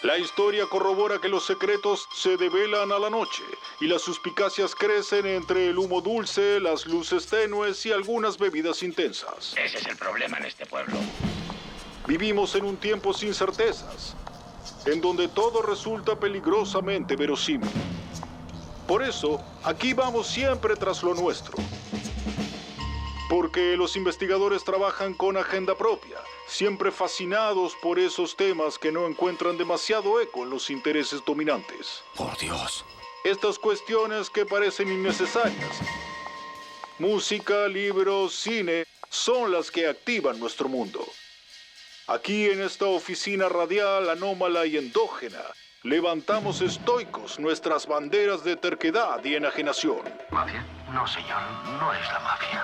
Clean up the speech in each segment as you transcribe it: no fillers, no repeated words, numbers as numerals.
La historia corrobora que los secretos se develan a la noche y las suspicacias crecen entre el humo dulce, las luces tenues y algunas bebidas intensas. Ese es el problema en este pueblo. Vivimos en un tiempo sin certezas, en donde todo resulta peligrosamente verosímil. Por eso, aquí vamos siempre tras lo nuestro. Porque los investigadores trabajan con agenda propia, siempre fascinados por esos temas que no encuentran demasiado eco en los intereses dominantes. Por Dios. Estas cuestiones que parecen innecesarias, música, libros, cine, son las que activan nuestro mundo. Aquí en esta oficina radial, anómala y endógena, levantamos estoicos nuestras banderas de terquedad y enajenación. ¿Mafia? No, señor, no es la mafia.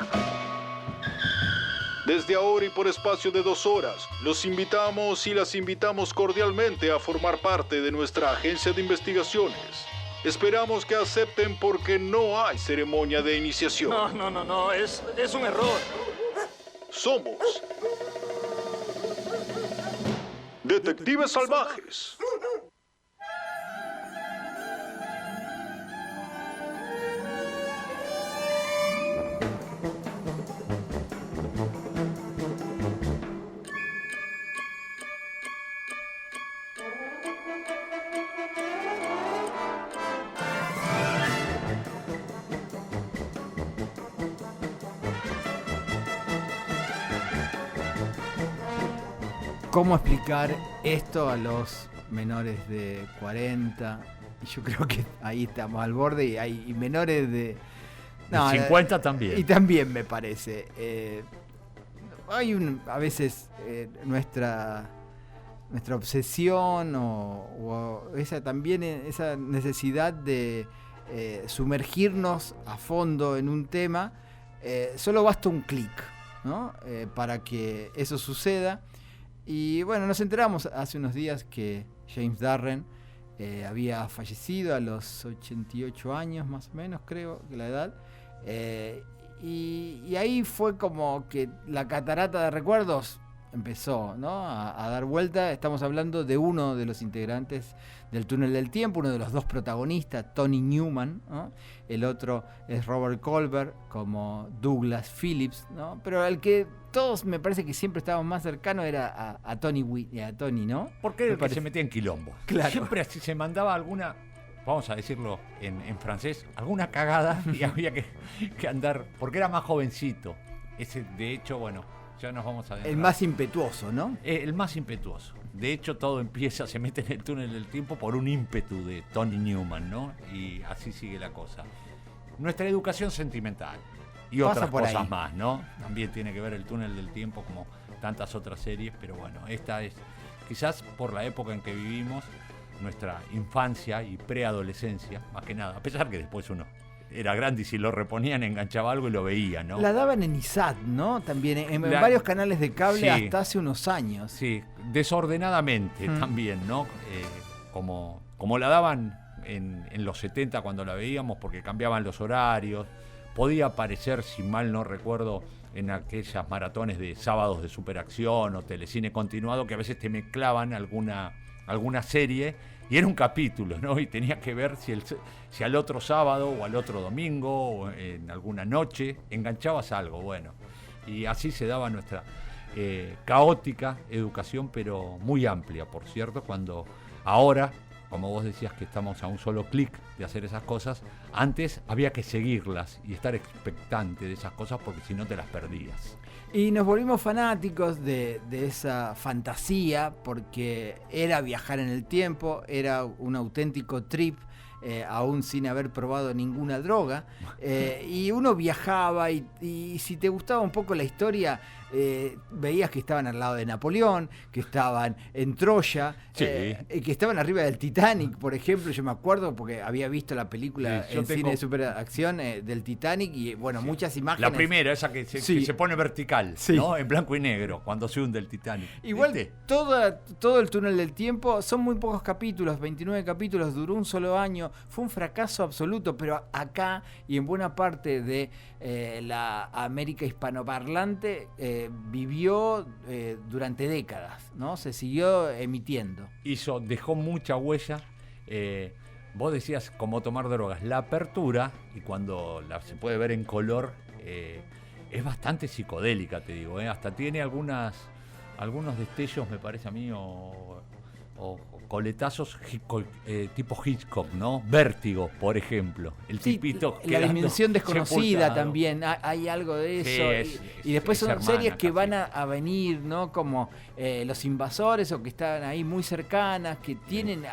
Desde ahora y por espacio de 2 horas, los invitamos y las invitamos cordialmente a formar parte de nuestra agencia de investigaciones. Esperamos que acepten porque no hay ceremonia de iniciación. No, es un error. Somos Detectives Salvajes. ¿Cómo explicar esto a los menores de 40? Y yo creo que ahí estamos al borde y hay menores de 50 también. Y también me parece. Hay a veces nuestra obsesión o esa también esa necesidad de sumergirnos a fondo en un tema. Solo basta un clic, ¿no? Para que eso suceda. Y bueno, nos enteramos hace unos días que James Darren había fallecido a los 88 años, más o menos, creo que la edad. Y ahí fue como que la catarata de recuerdos empezó, ¿no? a dar vuelta. Estamos hablando de uno de los integrantes del Túnel del Tiempo, uno de los 2 protagonistas, Tony Newman, ¿no? El otro es Robert Colbert como Douglas Phillips, ¿no? Pero el que todos me parece que siempre estábamos más cercanos era a Tony, ¿no? Porque era el que se metía en quilombo. Claro. Siempre así se mandaba alguna, vamos a decirlo en francés, alguna cagada y había que andar, porque era más jovencito. Ese, de hecho, bueno, ya nos vamos a adentrar. El más impetuoso, ¿no? El más impetuoso. De hecho, todo se mete en el túnel del tiempo por un ímpetu de Tony Newman, ¿no? Y así sigue la cosa. Nuestra educación sentimental y Pasa otras por cosas ahí. más, ¿no? También tiene que ver el túnel del tiempo como tantas otras series, pero bueno, esta es quizás por la época en que vivimos, nuestra infancia y preadolescencia, más que nada, a pesar que después uno era grande y si lo reponían enganchaba algo y lo veía, ¿no? La daban en ISAT, ¿no? También en varios canales de cable, sí, hasta hace unos años. Sí, desordenadamente también, ¿no? Como la daban en los 70 cuando la veíamos, porque cambiaban los horarios. Podía aparecer, si mal no recuerdo, en aquellas maratones de sábados de superacción o telecine continuado, que a veces te mezclaban alguna serie y era un capítulo, ¿no? Y tenías que ver si al otro sábado o al otro domingo o en alguna noche enganchabas algo, bueno. Y así se daba nuestra caótica educación, pero muy amplia, por cierto, cuando ahora, como vos decías que estamos a un solo clic de hacer esas cosas, antes había que seguirlas y estar expectante de esas cosas porque si no te las perdías. Y nos volvimos fanáticos de esa fantasía porque era viajar en el tiempo, era un auténtico trip, aún sin haber probado ninguna droga. Y uno viajaba y si te gustaba un poco la historia, veías que estaban al lado de Napoleón, que estaban en Troya, sí, que estaban arriba del Titanic, por ejemplo. Yo me acuerdo porque había visto la película en cine de superacción del Titanic y bueno, sí, muchas imágenes. La primera, esa que se pone vertical, sí, ¿no? En blanco y negro, cuando se hunde el Titanic. Igual todo el túnel del tiempo, son muy pocos capítulos, 29 capítulos, duró un solo año, fue un fracaso absoluto, pero acá y en buena parte de la América hispanoparlante vivió durante décadas, ¿no? Se siguió emitiendo. Dejó mucha huella. Vos decías cómo tomar drogas. La apertura, y cuando se puede ver en color, es bastante psicodélica, te digo. Hasta tiene algunos destellos, me parece a mí, o coletazos tipo Hitchcock, ¿no? Vértigo, por ejemplo. El tipito la dimensión desconocida sepultado. También, hay algo de eso. Y después son series que van a venir, ¿no? Como Los Invasores, o que están ahí muy cercanas, que tienen...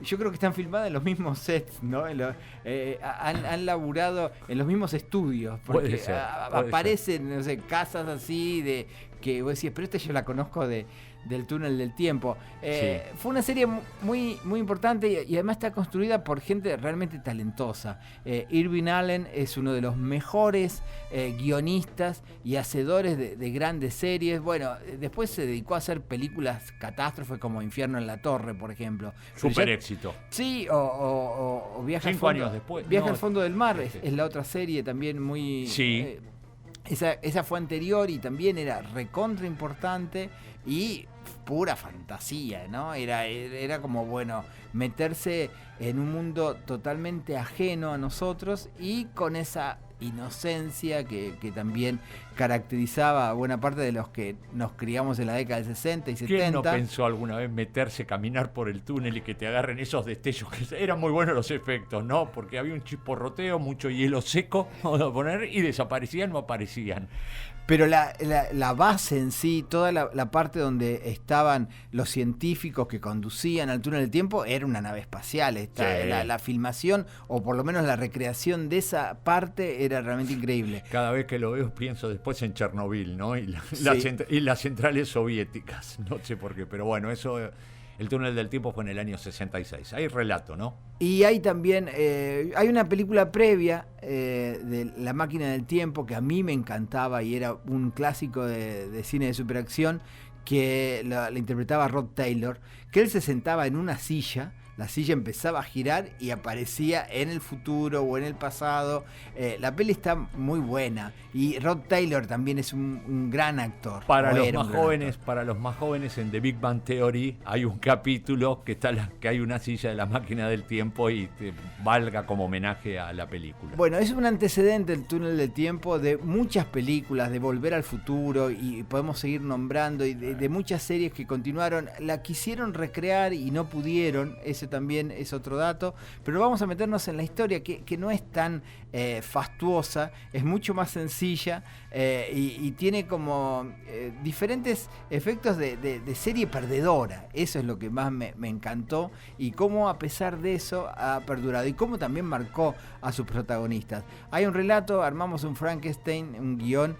Yo creo que están filmadas en los mismos sets, ¿no? Han laburado en los mismos estudios. Porque puede ser. Aparecen, no sé, casas así de que vos decís, pero yo la conozco del túnel del tiempo. Sí. Fue una serie muy, muy importante y además está construida por gente realmente talentosa. Irving Allen es uno de los mejores guionistas y hacedores de grandes series. Bueno, después se dedicó a hacer películas catástrofes como Infierno en la Torre, por ejemplo. Super éxito. Sí, o Viaje 5 años después. Viaje al fondo del mar es la otra serie también muy... Sí. Esa fue anterior y también era recontra importante y pura fantasía, ¿no? Era como, bueno, meterse en un mundo totalmente ajeno a nosotros y con esa inocencia que también caracterizaba a buena parte de los que nos criamos en la década del 60 y 70. ¿Quién no pensó alguna vez meterse, caminar por el túnel y que te agarren esos destellos? Que eran muy buenos los efectos, ¿no? Porque había un chisporroteo, mucho hielo seco, vamos a poner, y desaparecían, no aparecían. Pero la base en sí, toda la parte donde estaban los científicos que conducían al túnel del tiempo, era una nave espacial. Sí. La filmación, o por lo menos la recreación de esa parte, era realmente increíble. Cada vez que lo veo pienso después en Chernobyl, ¿no? Y las centrales soviéticas. No sé por qué, pero bueno, eso... El túnel del tiempo fue en el año 66. Hay relato, ¿no? Y hay también, hay una película previa de La máquina del tiempo que a mí me encantaba y era un clásico de cine de superacción, que la interpretaba Rod Taylor, que él se sentaba en una silla, la silla empezaba a girar y aparecía en el futuro o en el pasado. La peli está muy buena y Rod Taylor también es un gran actor. Para los más jóvenes en The Big Bang Theory hay un capítulo que hay una silla de La máquina del tiempo y te valga como homenaje a la película. Bueno, es un antecedente el túnel del tiempo de muchas películas, de Volver al Futuro, y podemos seguir nombrando, y de muchas series que continuaron. La quisieron recrear y no pudieron, ese también es otro dato, pero vamos a meternos en la historia que no es tan fastuosa, es mucho más sencilla y tiene como diferentes efectos de serie perdedora. Eso es lo que más me encantó, y cómo a pesar de eso ha perdurado y cómo también marcó a sus protagonistas. Hay un relato, armamos un Frankenstein, un guión,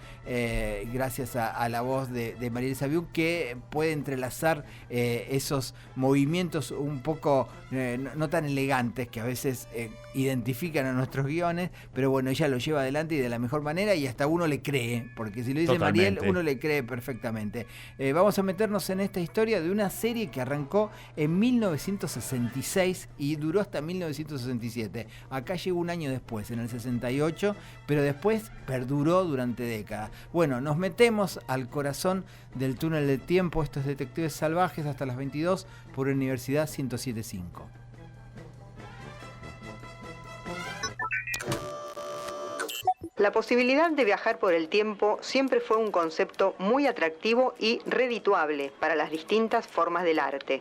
gracias a la voz de Mariel Sabiuk, que puede entrelazar esos movimientos un poco no tan elegantes que a veces identifican a nuestros guiones, pero bueno, ella lo lleva adelante y de la mejor manera, y hasta uno le cree, porque si lo dice Totalmente. Mariel, uno le cree perfectamente. Vamos a meternos en esta historia de una serie que arrancó en 1966 y duró hasta 1967. Acá llegó un año después, en el 68, pero después perduró durante décadas. Bueno, nos metemos al corazón del túnel del tiempo. Estos Detectives Salvajes, hasta las 22 por Universidad 107.5. La posibilidad de viajar por el tiempo siempre fue un concepto muy atractivo y redituable para las distintas formas del arte.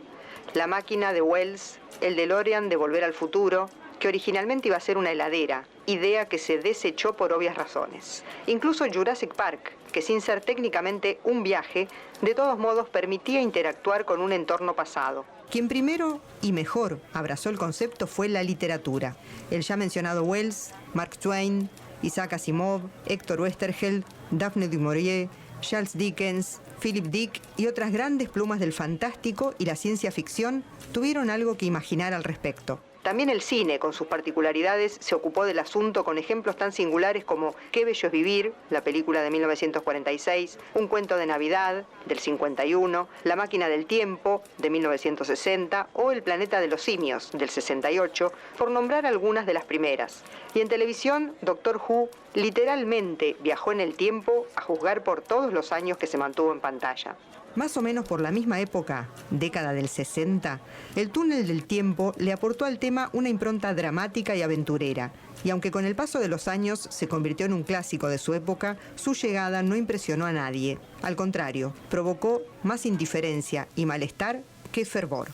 La máquina de Wells, el DeLorean de Volver al Futuro, que originalmente iba a ser una heladera, idea que se desechó por obvias razones. Incluso Jurassic Park, que sin ser técnicamente un viaje, de todos modos permitía interactuar con un entorno pasado. Quien primero y mejor abrazó el concepto fue la literatura. El ya mencionado Wells, Mark Twain, Isaac Asimov, Héctor Oesterheld, Daphne du Maurier, Charles Dickens, Philip Dick y otras grandes plumas del fantástico y la ciencia ficción tuvieron algo que imaginar al respecto. También el cine, con sus particularidades, se ocupó del asunto con ejemplos tan singulares como Qué bello es vivir, la película de 1946, Un cuento de Navidad, del 51, La máquina del tiempo, de 1960, o El planeta de los simios, del 68, por nombrar algunas de las primeras. Y en televisión, Doctor Who literalmente viajó en el tiempo a juzgar por todos los años que se mantuvo en pantalla. Más o menos por la misma época, década del 60, el túnel del tiempo le aportó al tema una impronta dramática y aventurera, y aunque con el paso de los años se convirtió en un clásico de su época, su llegada no impresionó a nadie. Al contrario, provocó más indiferencia y malestar que fervor.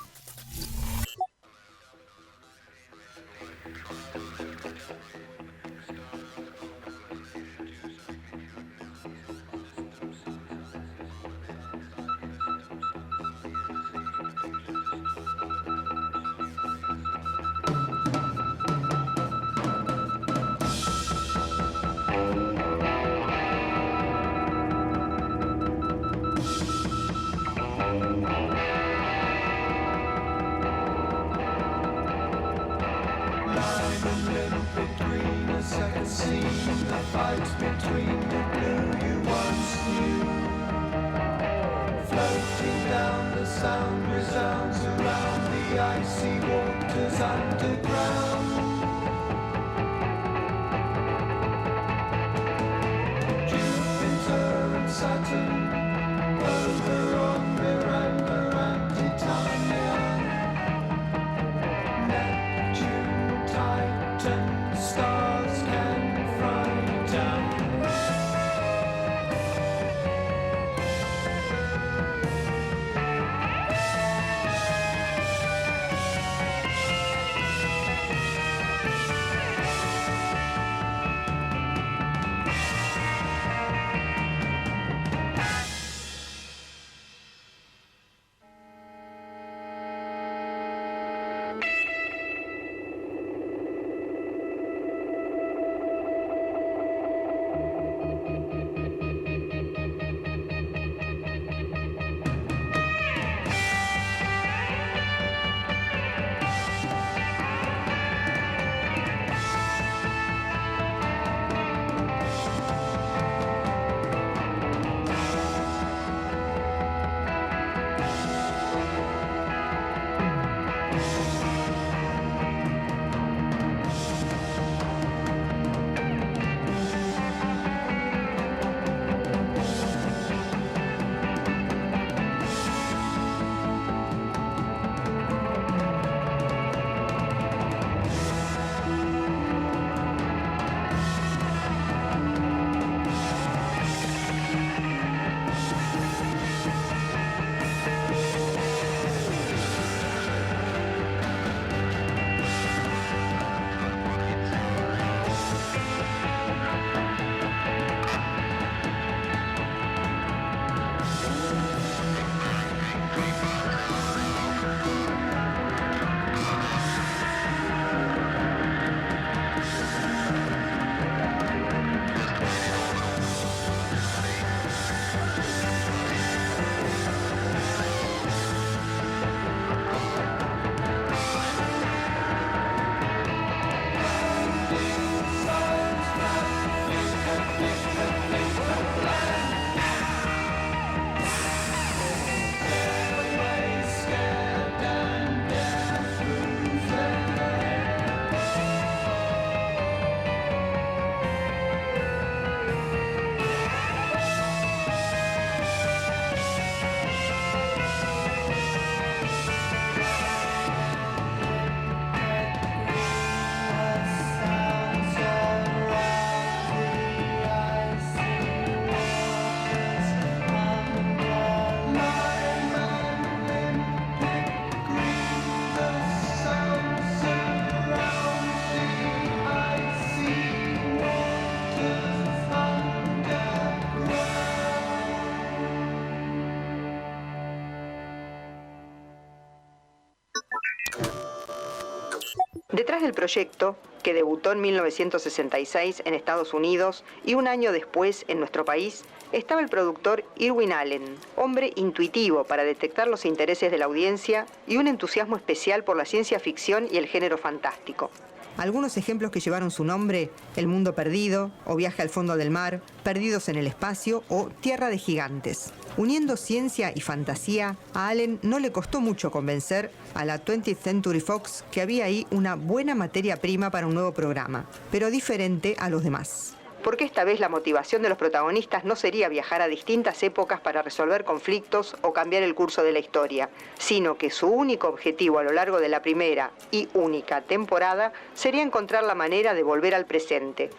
Detrás del proyecto, que debutó en 1966 en Estados Unidos y un año después en nuestro país, estaba el productor Irwin Allen, hombre intuitivo para detectar los intereses de la audiencia y un entusiasmo especial por la ciencia ficción y el género fantástico. Algunos ejemplos que llevaron su nombre: El mundo perdido, o Viaje al fondo del mar, Perdidos en el espacio o Tierra de gigantes. Uniendo ciencia y fantasía, a Allen no le costó mucho convencer a la 20th Century Fox que había ahí una buena materia prima para un nuevo programa, pero diferente a los demás. Porque esta vez la motivación de los protagonistas no sería viajar a distintas épocas para resolver conflictos o cambiar el curso de la historia, sino que su único objetivo a lo largo de la primera y única temporada sería encontrar la manera de volver al presente.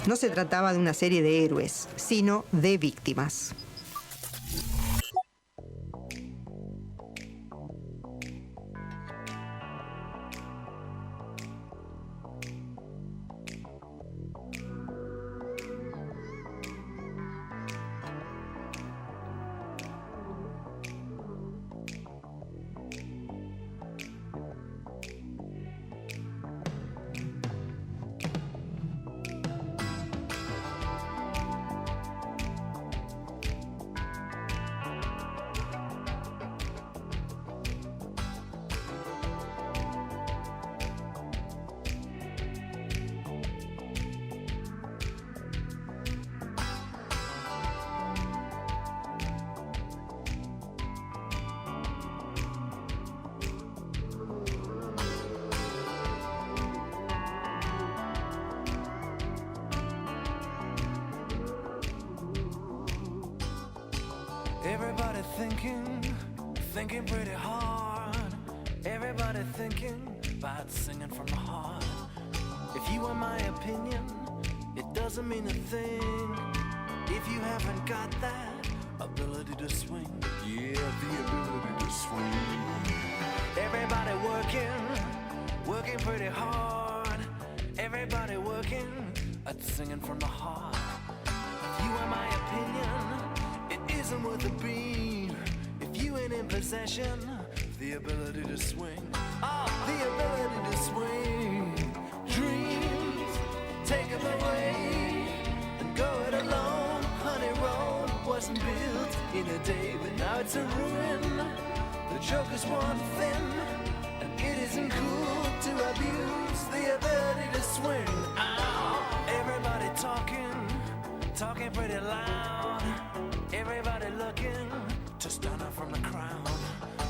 No se trataba de una serie de héroes, sino de víctimas. Everybody thinking pretty hard. Everybody thinking about singing from the heart. If you want my opinion, it doesn't mean a thing if you haven't got that ability to swing. Yeah, the ability to swing. Everybody working pretty hard. Everybody working at singing from the heart. If you want my opinion, it isn't worth a beat if you ain't in possession of the ability to swing. Oh, the ability to swing. Dreams, take them away and go it alone. Honey Road wasn't built in a day, but now it's a ruin. The joke is one thing, and it isn't cool to abuse the ability to swing. Oh, everybody talking pretty loud. Everybody looking to stand up from the crowd.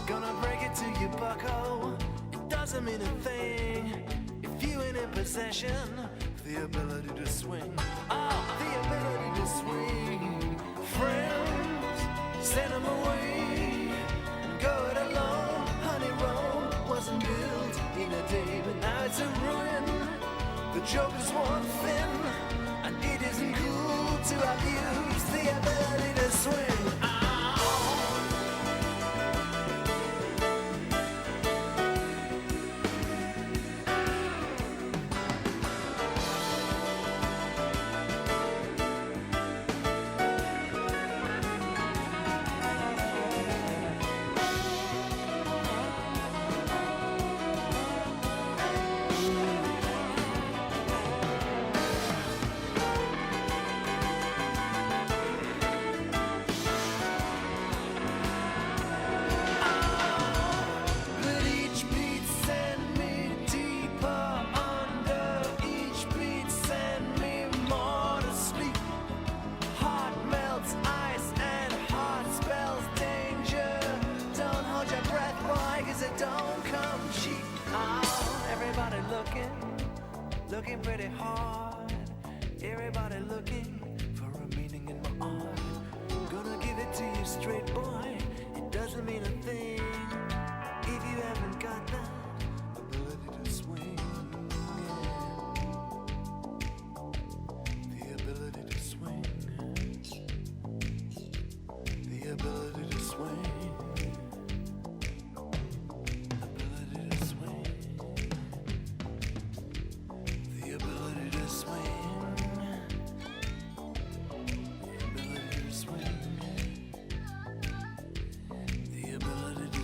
Gonna break it to you, bucko. It doesn't mean a thing if you ain't in possession of the ability to swing. Oh, the ability to swing. Friends, send them away and go it alone. Honey Road wasn't built in a day, but now it's a ruin. The joke is one thing, and it isn't cool to abuse the ability to swing. Looking pretty hard. Everybody looking for a meaning in my art. Gonna give it to you straight, boy. It doesn't mean a thing if you haven't got that ability to swing. The ability to swing. The ability to swing. The ability to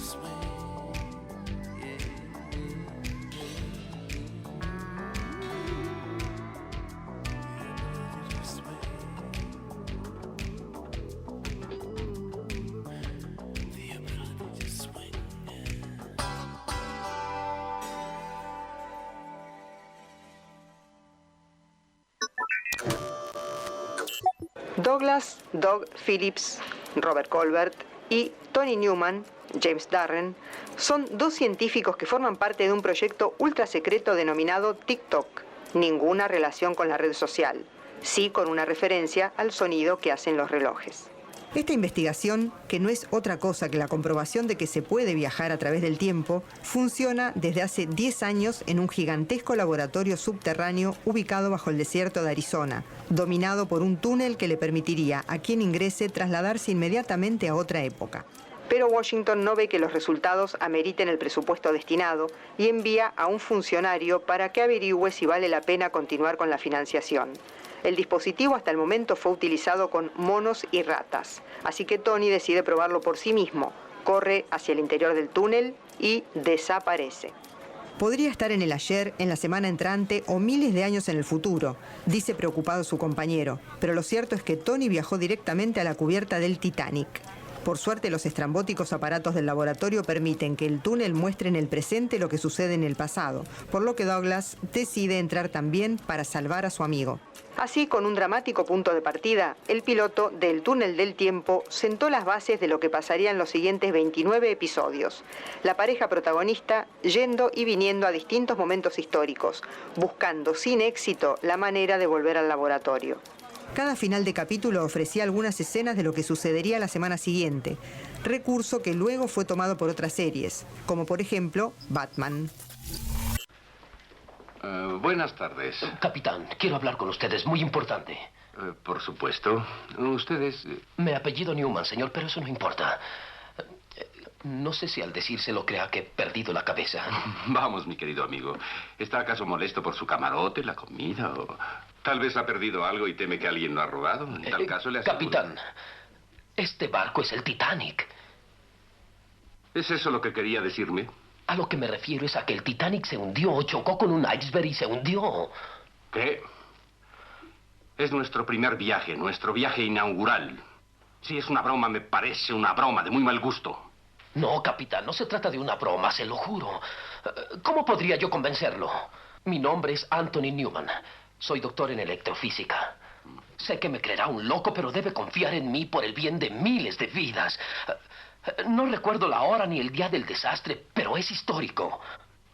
Douglas Doug Phillips, Robert Colbert y Tony Newman, James Darren, son dos científicos que forman parte de un proyecto ultra secreto denominado TikTok. Ninguna relación con la red social, sí con una referencia al sonido que hacen los relojes. Esta investigación, que no es otra cosa que la comprobación de que se puede viajar a través del tiempo, funciona desde hace 10 años en un gigantesco laboratorio subterráneo ubicado bajo el desierto de Arizona, dominado por un túnel que le permitiría a quien ingrese trasladarse inmediatamente a otra época. Pero Washington no ve que los resultados ameriten el presupuesto destinado y envía a un funcionario para que averigüe si vale la pena continuar con la financiación. El dispositivo hasta el momento fue utilizado con monos y ratas, así que Tony decide probarlo por sí mismo, corre hacia el interior del túnel y desaparece. Podría estar en el ayer, en la semana entrante o miles de años en el futuro, dice preocupado su compañero, pero lo cierto es que Tony viajó directamente a la cubierta del Titanic. Por suerte, los estrambóticos aparatos del laboratorio permiten que el túnel muestre en el presente lo que sucede en el pasado, por lo que Douglas decide entrar también para salvar a su amigo. Así, con un dramático punto de partida, el piloto del túnel del tiempo sentó las bases de lo que pasaría en los siguientes 29 episodios. La pareja protagonista yendo y viniendo a distintos momentos históricos, buscando sin éxito la manera de volver al laboratorio. Cada final de capítulo ofrecía algunas escenas de lo que sucedería la semana siguiente, recurso que luego fue tomado por otras series, como por ejemplo Batman. Buenas tardes. Capitán, quiero hablar con usted, es muy importante. Por supuesto. Ustedes... Me apellido Newman, señor, pero eso no importa. No sé si al decírselo crea que he perdido la cabeza. Vamos, mi querido amigo. ¿Está acaso molesto por su camarote, la comida o...? Tal vez ha perdido algo y teme que alguien lo ha robado. En tal caso le aseguro... Capitán, este barco es el Titanic. ¿Es eso lo que quería decirme? A lo que me refiero es a que el Titanic se hundió, chocó con un iceberg y se hundió. ¿Qué? Es nuestro primer viaje, nuestro viaje inaugural. Si es una broma, me parece una broma de muy mal gusto. No, capitán, no se trata de una broma, se lo juro. ¿Cómo podría yo convencerlo? Mi nombre es Anthony Newman. Soy doctor en electrofísica. Sé que me creerá un loco, pero debe confiar en mí por el bien de miles de vidas. No recuerdo la hora ni el día del desastre, pero es histórico.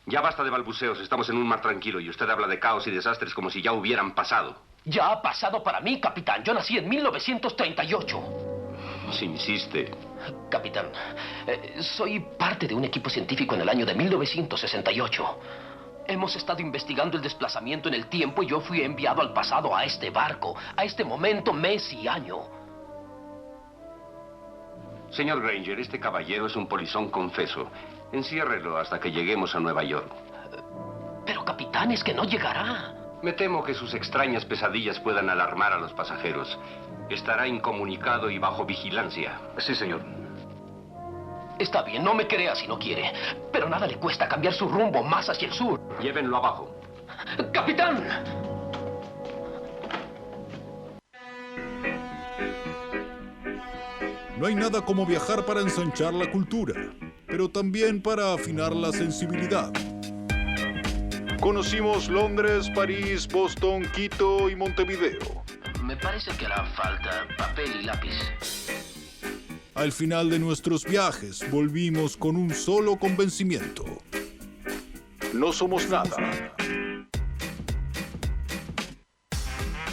Ya basta de balbuceos. Estamos en un mar tranquilo y usted habla de caos y desastres como si ya hubieran pasado. Ya ha pasado para mí, capitán. Yo nací en 1938. Si insiste. Capitán, soy parte de un equipo científico en el año de 1968. Hemos estado investigando el desplazamiento en el tiempo y yo fui enviado al pasado a este barco, a este momento, mes y año. Señor Granger, este caballero es un polizón confeso. Enciérrelo hasta que lleguemos a Nueva York. Pero, capitán, es que no llegará. Me temo que sus extrañas pesadillas puedan alarmar a los pasajeros. Estará incomunicado y bajo vigilancia. Sí, señor. Está bien, no me crea si no quiere. Pero nada le cuesta cambiar su rumbo más hacia el sur. Llévenlo abajo. ¡Capitán! No hay nada como viajar para ensanchar la cultura, pero también para afinar la sensibilidad. Conocimos Londres, París, Boston, Quito y Montevideo. Me parece que hará falta papel y lápiz. Al final de nuestros viajes volvimos con un solo convencimiento. No somos nada.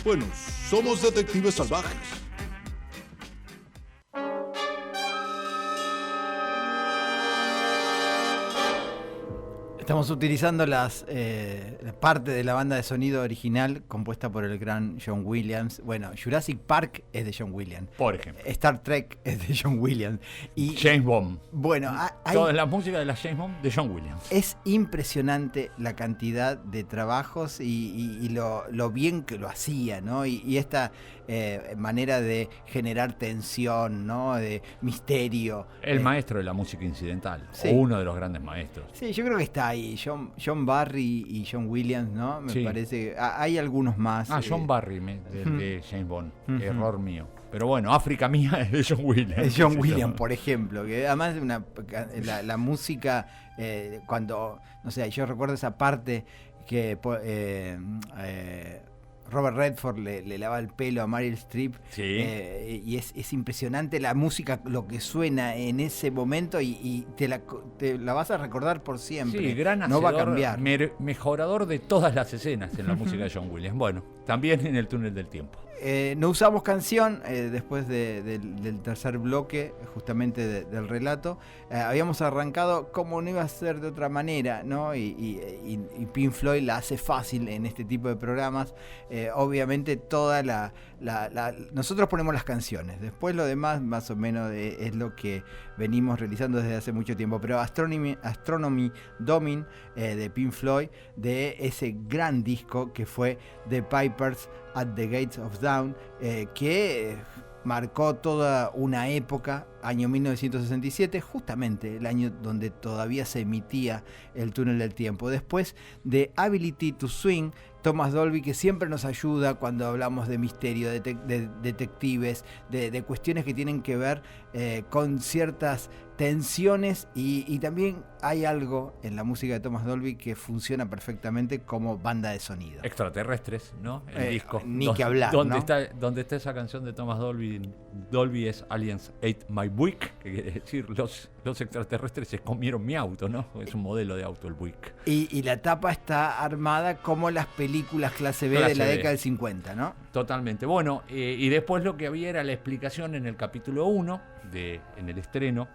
Bueno, somos detectives salvajes. Estamos utilizando parte de la banda de sonido original compuesta por el gran John Williams. Bueno, Jurassic Park es de John Williams. Por ejemplo. Star Trek es de John Williams. Y James Bond. Bueno, Toda la música de la James Bond de John Williams. Es impresionante la cantidad de trabajos y lo bien que lo hacía, ¿no? Y esta manera de generar tensión, ¿no? De misterio. El maestro de la música incidental. Sí. O uno de los grandes maestros. Sí, yo creo que está ahí. John Barry y John Williams, ¿no? Me parece. Hay algunos más. John Barry de James Bond. Error mío. Pero bueno, África Mía es de John Williams. Es John Williams, por ejemplo. Que además la música, cuando. No sé, yo recuerdo esa parte que. Robert Redford le lava el pelo a Meryl Streep. Sí. Y es impresionante la música, lo que suena en ese momento y te la vas a recordar por siempre. Sí, gran no va a hacedor, cambiar. Mejorador de todas las escenas en la música de John Williams. Bueno, también en el túnel del tiempo. No usamos canción después del tercer bloque, justamente del relato. Habíamos arrancado como no iba a ser de otra manera, ¿no? Y Pink Floyd la hace fácil en este tipo de programas. Obviamente toda nosotros ponemos las canciones, después lo demás más o menos es lo que venimos realizando desde hace mucho tiempo. Pero Astronomy Domine de Pink Floyd, de ese gran disco que fue The Pipers at the Gates of Dawn, que marcó toda una época, año 1967, justamente el año donde todavía se emitía el túnel del tiempo. Después de Ability to Swing, Thomas Dolby, que siempre nos ayuda cuando hablamos de misterio, de detectives, de cuestiones que tienen que ver con ciertas tensiones, y también hay algo en la música de Thomas Dolby que funciona perfectamente como banda de sonido. Extraterrestres, ¿no? El disco. Ni que hablar, donde ¿no? Donde está esa canción de Thomas Dolby. Dolby es Aliens Ate My Buick, que quiere decir los extraterrestres se comieron mi auto, ¿no? Es un modelo de auto el Buick. Y la tapa está armada como las películas clase B de la década del 50, ¿no? Totalmente. Bueno, y después lo que había era la explicación en el capítulo 1, en el estreno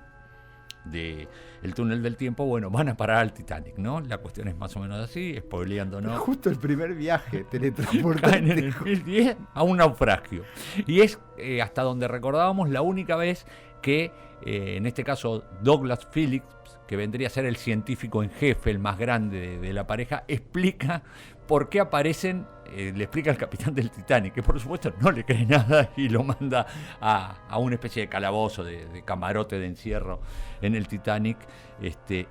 de El túnel del tiempo. Bueno, van a parar al Titanic, ¿no? La cuestión es más o menos así, spoileando, ¿no? Justo el primer viaje, teletransportante. Caen en el 2010 a un naufragio. Y es, hasta donde recordábamos, la única vez que, en este caso, Douglas Phillips, que vendría a ser el científico en jefe, el más grande de la pareja, explica por qué aparecen, le explica al capitán del Titanic, que por supuesto no le cree nada y lo manda a una especie de calabozo, de camarote de encierro en el Titanic,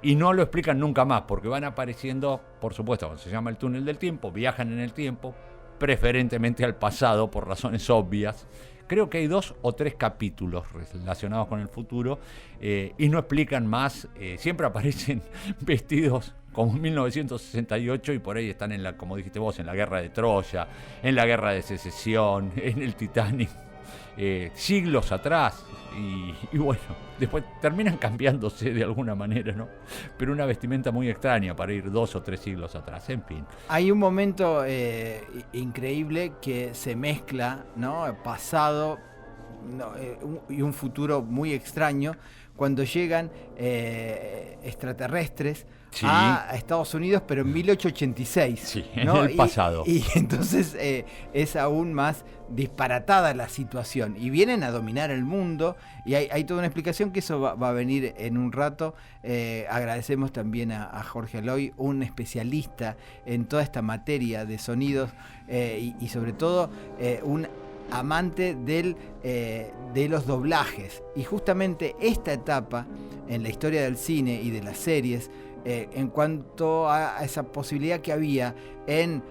y no lo explican nunca más, porque van apareciendo, por supuesto, cuando se llama el túnel del tiempo, viajan en el tiempo, preferentemente al pasado por razones obvias. Creo que hay 2 o 3 capítulos relacionados con el futuro, y no explican más. Siempre aparecen vestidos como en 1968 y por ahí están como dijiste vos, en la guerra de Troya, en la guerra de Secesión, en el Titanic, siglos atrás. Y bueno, después terminan cambiándose de alguna manera, ¿no? Pero una vestimenta muy extraña para ir 2 o 3 siglos atrás, en fin. Hay un momento increíble que se mezcla, ¿no? Pasado y un futuro muy extraño, cuando llegan extraterrestres, sí, a Estados Unidos, pero en 1886. Sí, ¿no? En el pasado. Y entonces es aún más disparatada la situación. Y vienen a dominar el mundo, y hay toda una explicación que eso va a venir en un rato. Agradecemos también a Jorge Aloy, un especialista en toda esta materia de sonidos, y sobre todo un amante de los doblajes. Y justamente esta etapa en la historia del cine y de las series, en cuanto a esa posibilidad que había en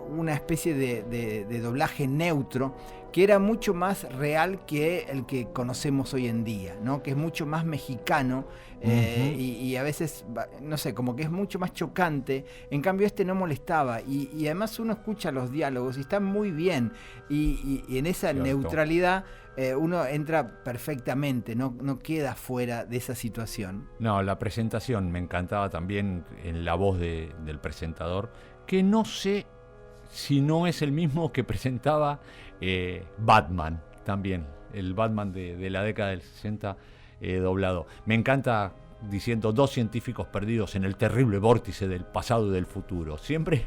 una especie de doblaje neutro, que era mucho más real que el que conocemos hoy en día, ¿no? Que es mucho más mexicano, y a veces, no sé, como que es mucho más chocante. En cambio no molestaba, y además uno escucha los diálogos y están muy bien, y en esa Cierto. neutralidad uno entra perfectamente, no queda fuera de esa situación. No, la presentación me encantaba también en la voz del presentador, que no sé si no es el mismo que presentaba Batman también, el Batman de la década del 60 doblado. Me encanta diciendo 2 científicos perdidos en el terrible vórtice del pasado y del futuro. Siempre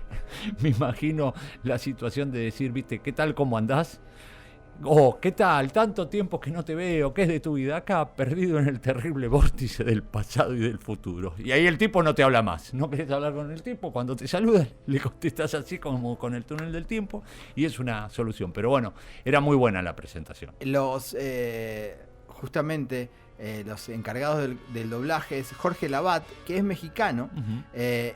me imagino la situación de decir, viste, ¿qué tal, cómo andás? Oh, ¿qué tal? Tanto tiempo que no te veo, ¿qué es de tu vida? Acá, perdido en el terrible vórtice del pasado y del futuro. Y ahí el tipo no te habla más. No querés hablar con el tipo, cuando te saluda le contestas así como con el túnel del tiempo, y es una solución. Pero bueno, era muy buena la presentación. Justamente los encargados del doblaje es Jorge Labat, que es mexicano,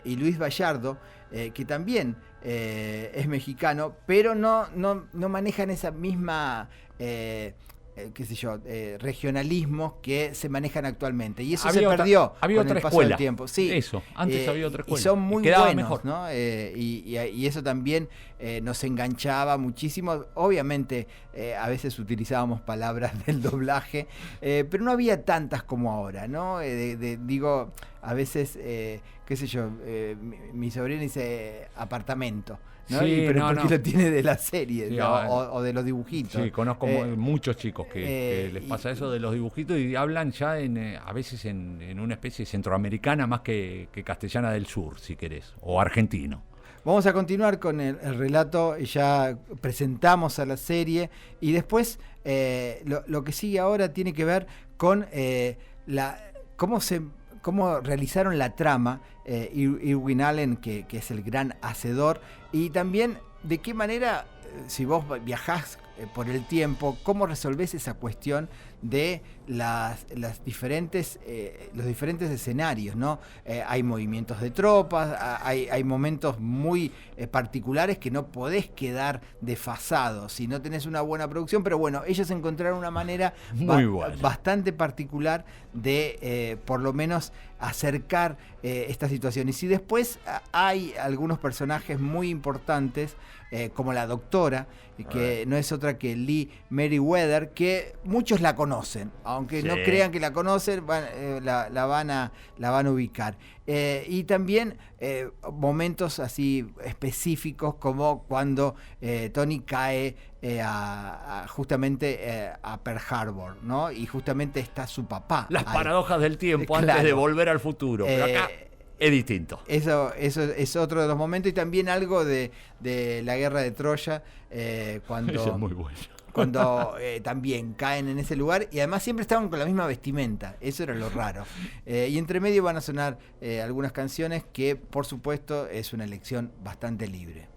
y Luis Vallardo, que también es mexicano, pero no manejan esa misma qué sé yo, regionalismos que se manejan actualmente. Y eso Había se otra- perdió había con otra el paso escuela. del tiempo. Sí, Eso, antes había otra escuela. Y son muy quedaba buenos, mejor. ¿no? Y eso también nos enganchaba muchísimo. Obviamente, a veces utilizábamos palabras del doblaje, pero no había tantas como ahora, ¿no? Digo, a veces, qué sé yo, mi sobrino dice apartamento, ¿no? Sí, pero no, porque no. lo tiene de la serie, Sí, ¿no? o de los dibujitos. Sí, conozco muchos chicos que les pasa eso de los dibujitos y hablan ya a veces en una especie centroamericana más que castellana del sur, si querés, o argentino. Vamos a continuar con el relato, ya presentamos a la serie y después lo que sigue ahora tiene que ver con cómo realizaron la trama Irwin Allen, que es el gran hacedor, y también de qué manera, si vos viajás por el tiempo, cómo resolvés esa cuestión de los diferentes escenarios, ¿no? Hay movimientos de tropas, hay momentos muy particulares que no podés quedar desfasados si no tenés una buena producción, pero bueno, ellos encontraron una manera bastante particular de por lo menos acercar estas situaciones. Y después hay algunos personajes muy importantes, como la doctora, que no es otra que Lee Meriwether, que muchos la conocen, aunque no crean que la conocen, la van a ubicar. Y también momentos así específicos, como cuando Tony cae justamente a Pearl Harbor, ¿no? Y justamente está su papá. Las ahí. paradojas del tiempo Claro. antes de volver al futuro. Pero acá es distinto. Eso es otro de los momentos, y también algo de la guerra de Troya, cuando, Eso es muy bueno. cuando también caen en ese lugar, y además siempre estaban con la misma vestimenta. Eso era lo raro. Y entre medio van a sonar algunas canciones que, por supuesto, es una elección bastante libre.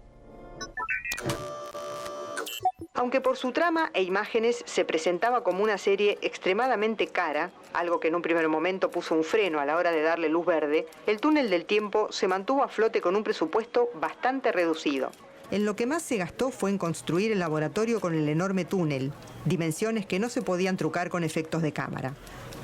Aunque por su trama e imágenes se presentaba como una serie extremadamente cara, algo que en un primer momento puso un freno a la hora de darle luz verde, El túnel del tiempo se mantuvo a flote con un presupuesto bastante reducido. En lo que más se gastó fue en construir el laboratorio con el enorme túnel, dimensiones que no se podían trucar con efectos de cámara.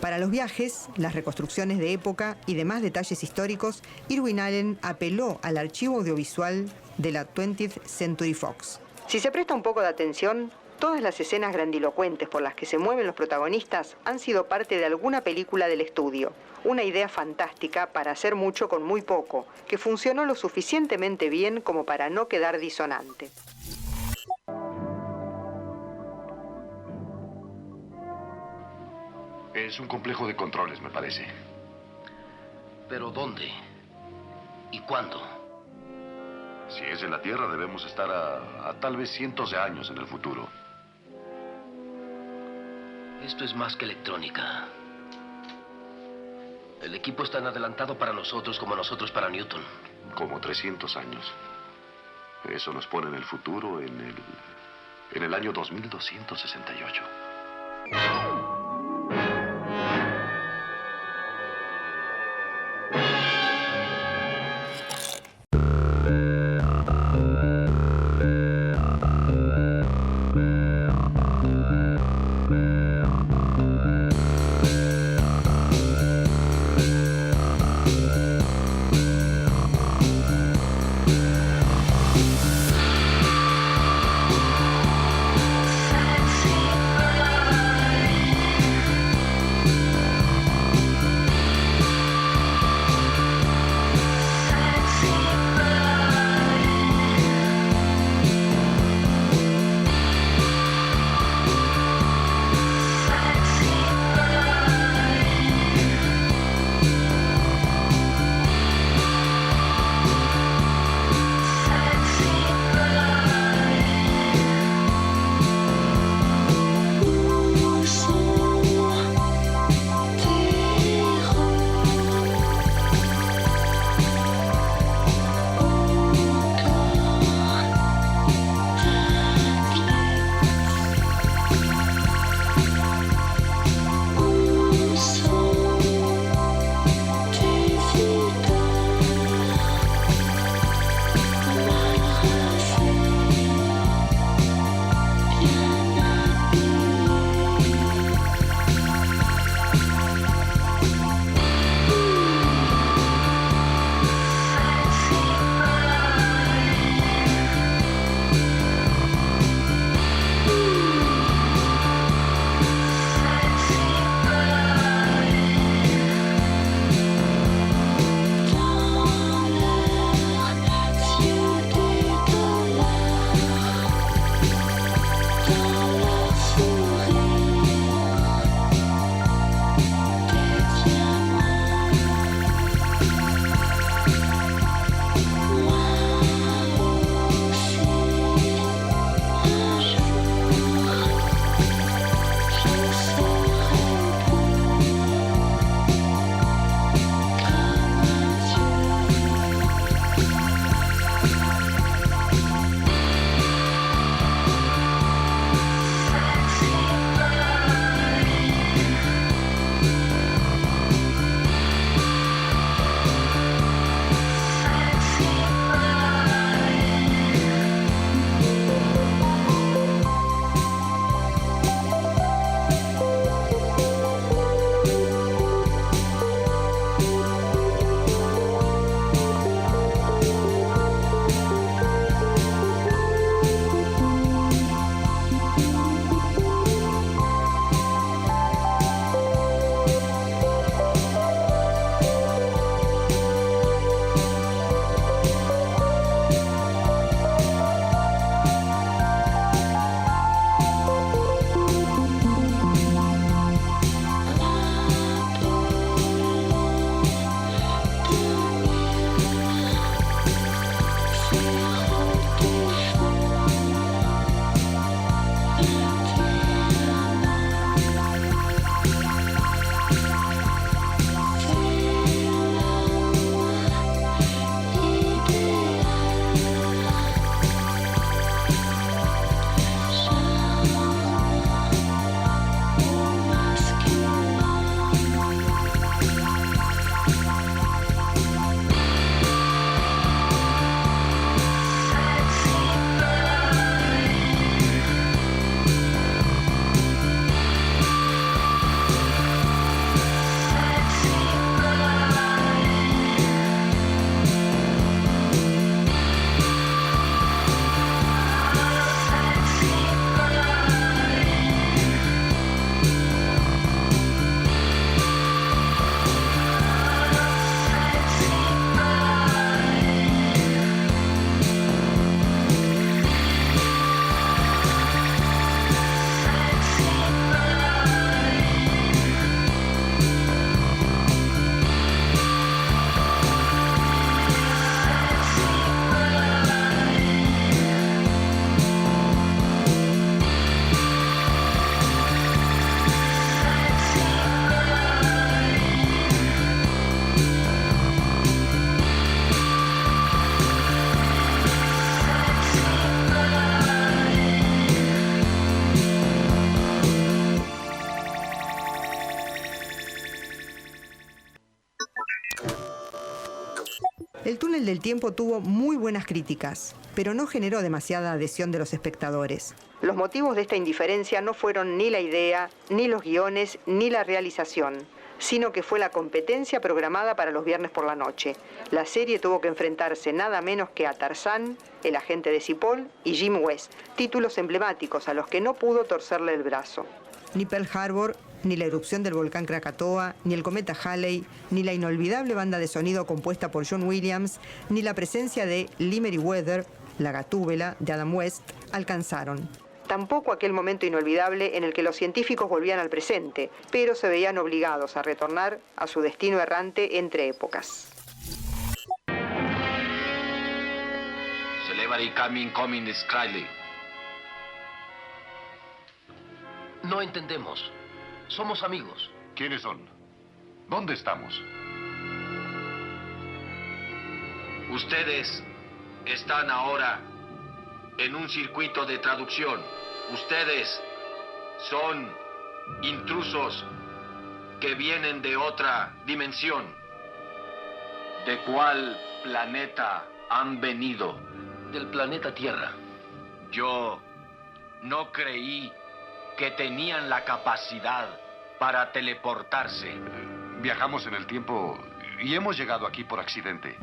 Para los viajes, las reconstrucciones de época y demás detalles históricos, Irwin Allen apeló al archivo audiovisual de la 20th Century Fox. Si se presta un poco de atención, todas las escenas grandilocuentes por las que se mueven los protagonistas han sido parte de alguna película del estudio. Una idea fantástica para hacer mucho con muy poco, que funcionó lo suficientemente bien como para no quedar disonante. Es un complejo de controles, me parece. ¿Pero dónde? ¿Y cuándo? Si es en la Tierra, debemos estar a tal vez cientos de años en el futuro. Esto es más que electrónica. El equipo es tan adelantado para nosotros como nosotros para Newton. Como 300 años. Eso nos pone en el futuro, en el año 2268. El túnel del tiempo tuvo muy buenas críticas, pero no generó demasiada adhesión de los espectadores. Los motivos de esta indiferencia no fueron ni la idea, ni los guiones, ni la realización, sino que fue la competencia programada para los viernes por la noche. La serie tuvo que enfrentarse nada menos que a Tarzán, El agente de Cipoll y Jim West, títulos emblemáticos a los que no pudo torcerle el brazo. Ni Pearl Harbor, ni la erupción del volcán Krakatoa, ni el cometa Halley, ni la inolvidable banda de sonido compuesta por John Williams, ni la presencia de Lee Meriwether, la Gatúbela, de Adam West, alcanzaron. Tampoco aquel momento inolvidable en el que los científicos volvían al presente, pero se veían obligados a retornar a su destino errante entre épocas. Celebrity coming Skriley. No entendemos. Somos amigos. ¿Quiénes son? ¿Dónde estamos? Ustedes están ahora en un circuito de traducción. Ustedes son intrusos que vienen de otra dimensión. ¿De cuál planeta han venido? Del planeta Tierra. Yo no creí que tenían la capacidad para teleportarse. Viajamos en el tiempo y hemos llegado aquí por accidente.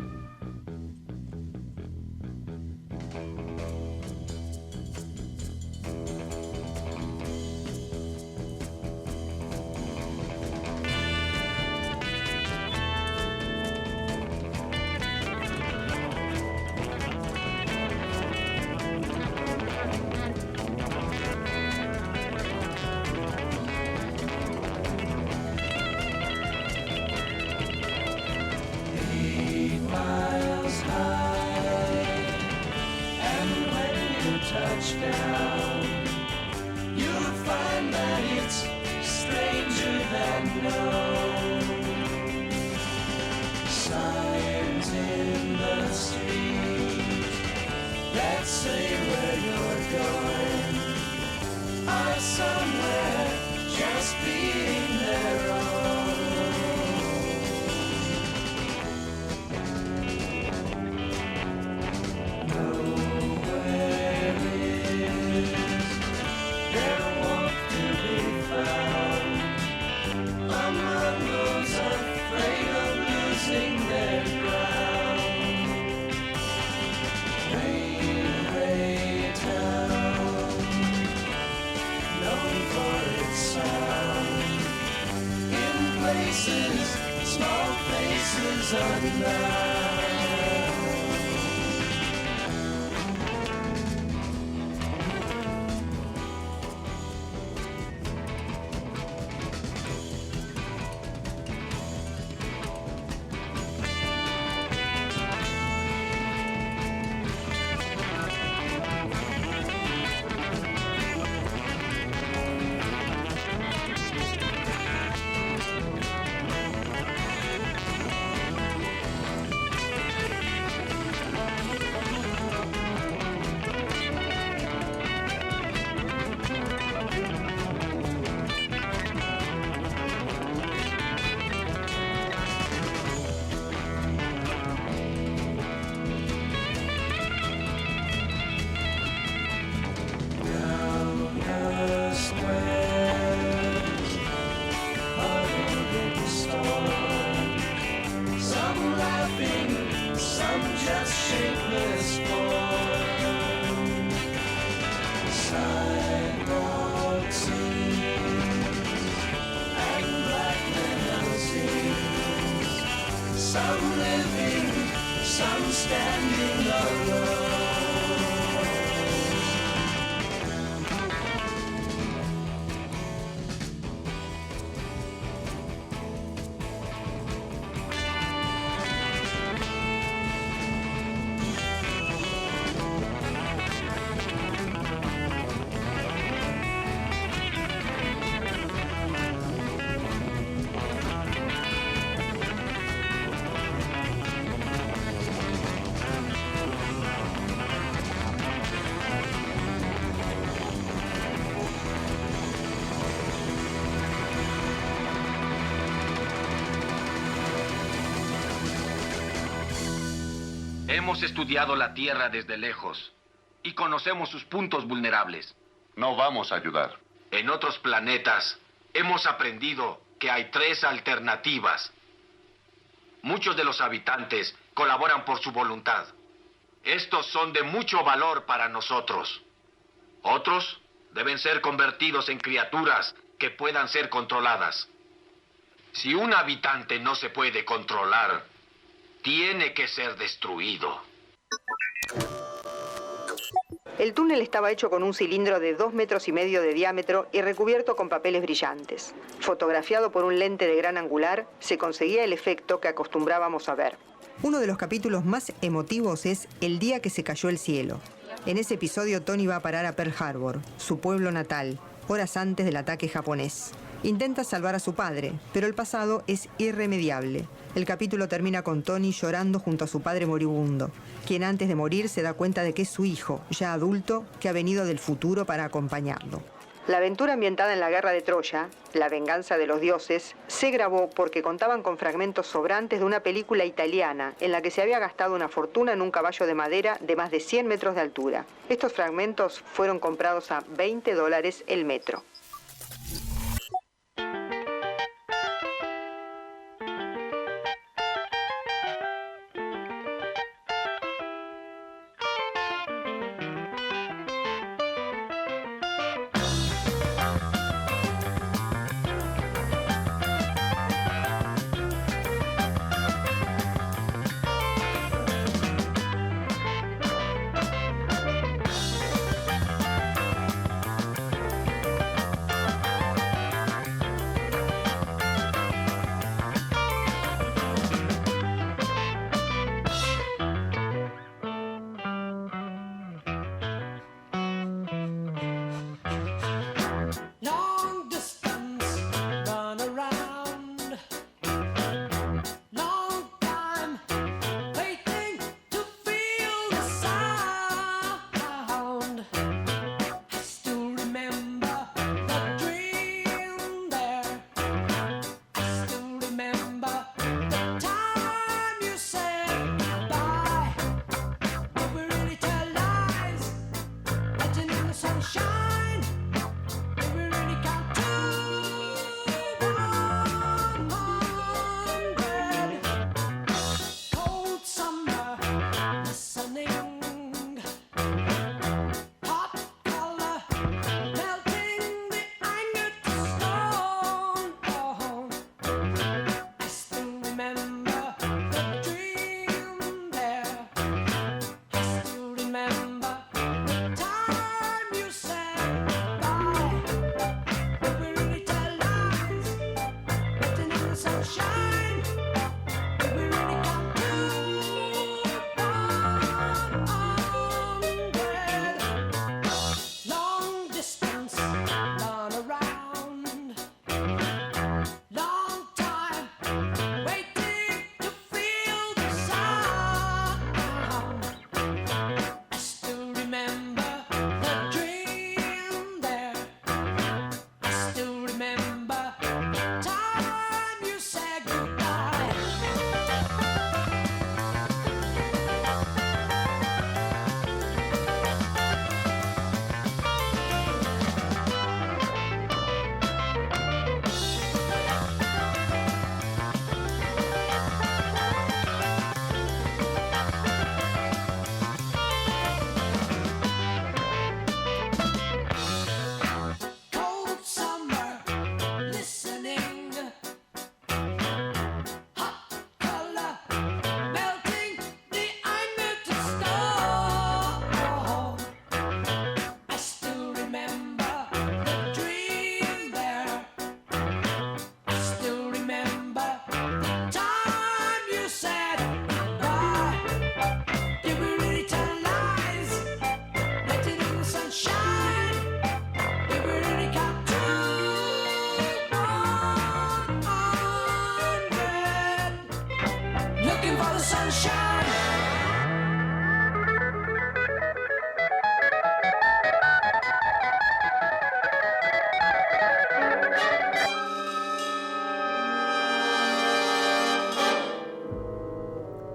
Hemos estudiado la Tierra desde lejos y conocemos sus puntos vulnerables. No vamos a ayudar. En otros planetas hemos aprendido que hay 3 alternativas. Muchos de los habitantes colaboran por su voluntad. Estos son de mucho valor para nosotros. Otros deben ser convertidos en criaturas que puedan ser controladas. Si un habitante no se puede controlar, tiene que ser destruido. El túnel estaba hecho con un cilindro de 2,5 metros de diámetro y recubierto con papeles brillantes. Fotografiado por un lente de gran angular, se conseguía el efecto que acostumbrábamos a ver. Uno de los capítulos más emotivos es El día que se cayó el cielo. En ese episodio Tony va a parar a Pearl Harbor, su pueblo natal, horas antes del ataque japonés. Intenta salvar a su padre, pero el pasado es irremediable. El capítulo termina con Tony llorando junto a su padre moribundo, quien antes de morir se da cuenta de que es su hijo, ya adulto, que ha venido del futuro para acompañarlo. La aventura ambientada en la guerra de Troya, La venganza de los dioses, se grabó porque contaban con fragmentos sobrantes de una película italiana en la que se había gastado una fortuna en un caballo de madera de más de 100 metros de altura. Estos fragmentos fueron comprados a $20 el metro.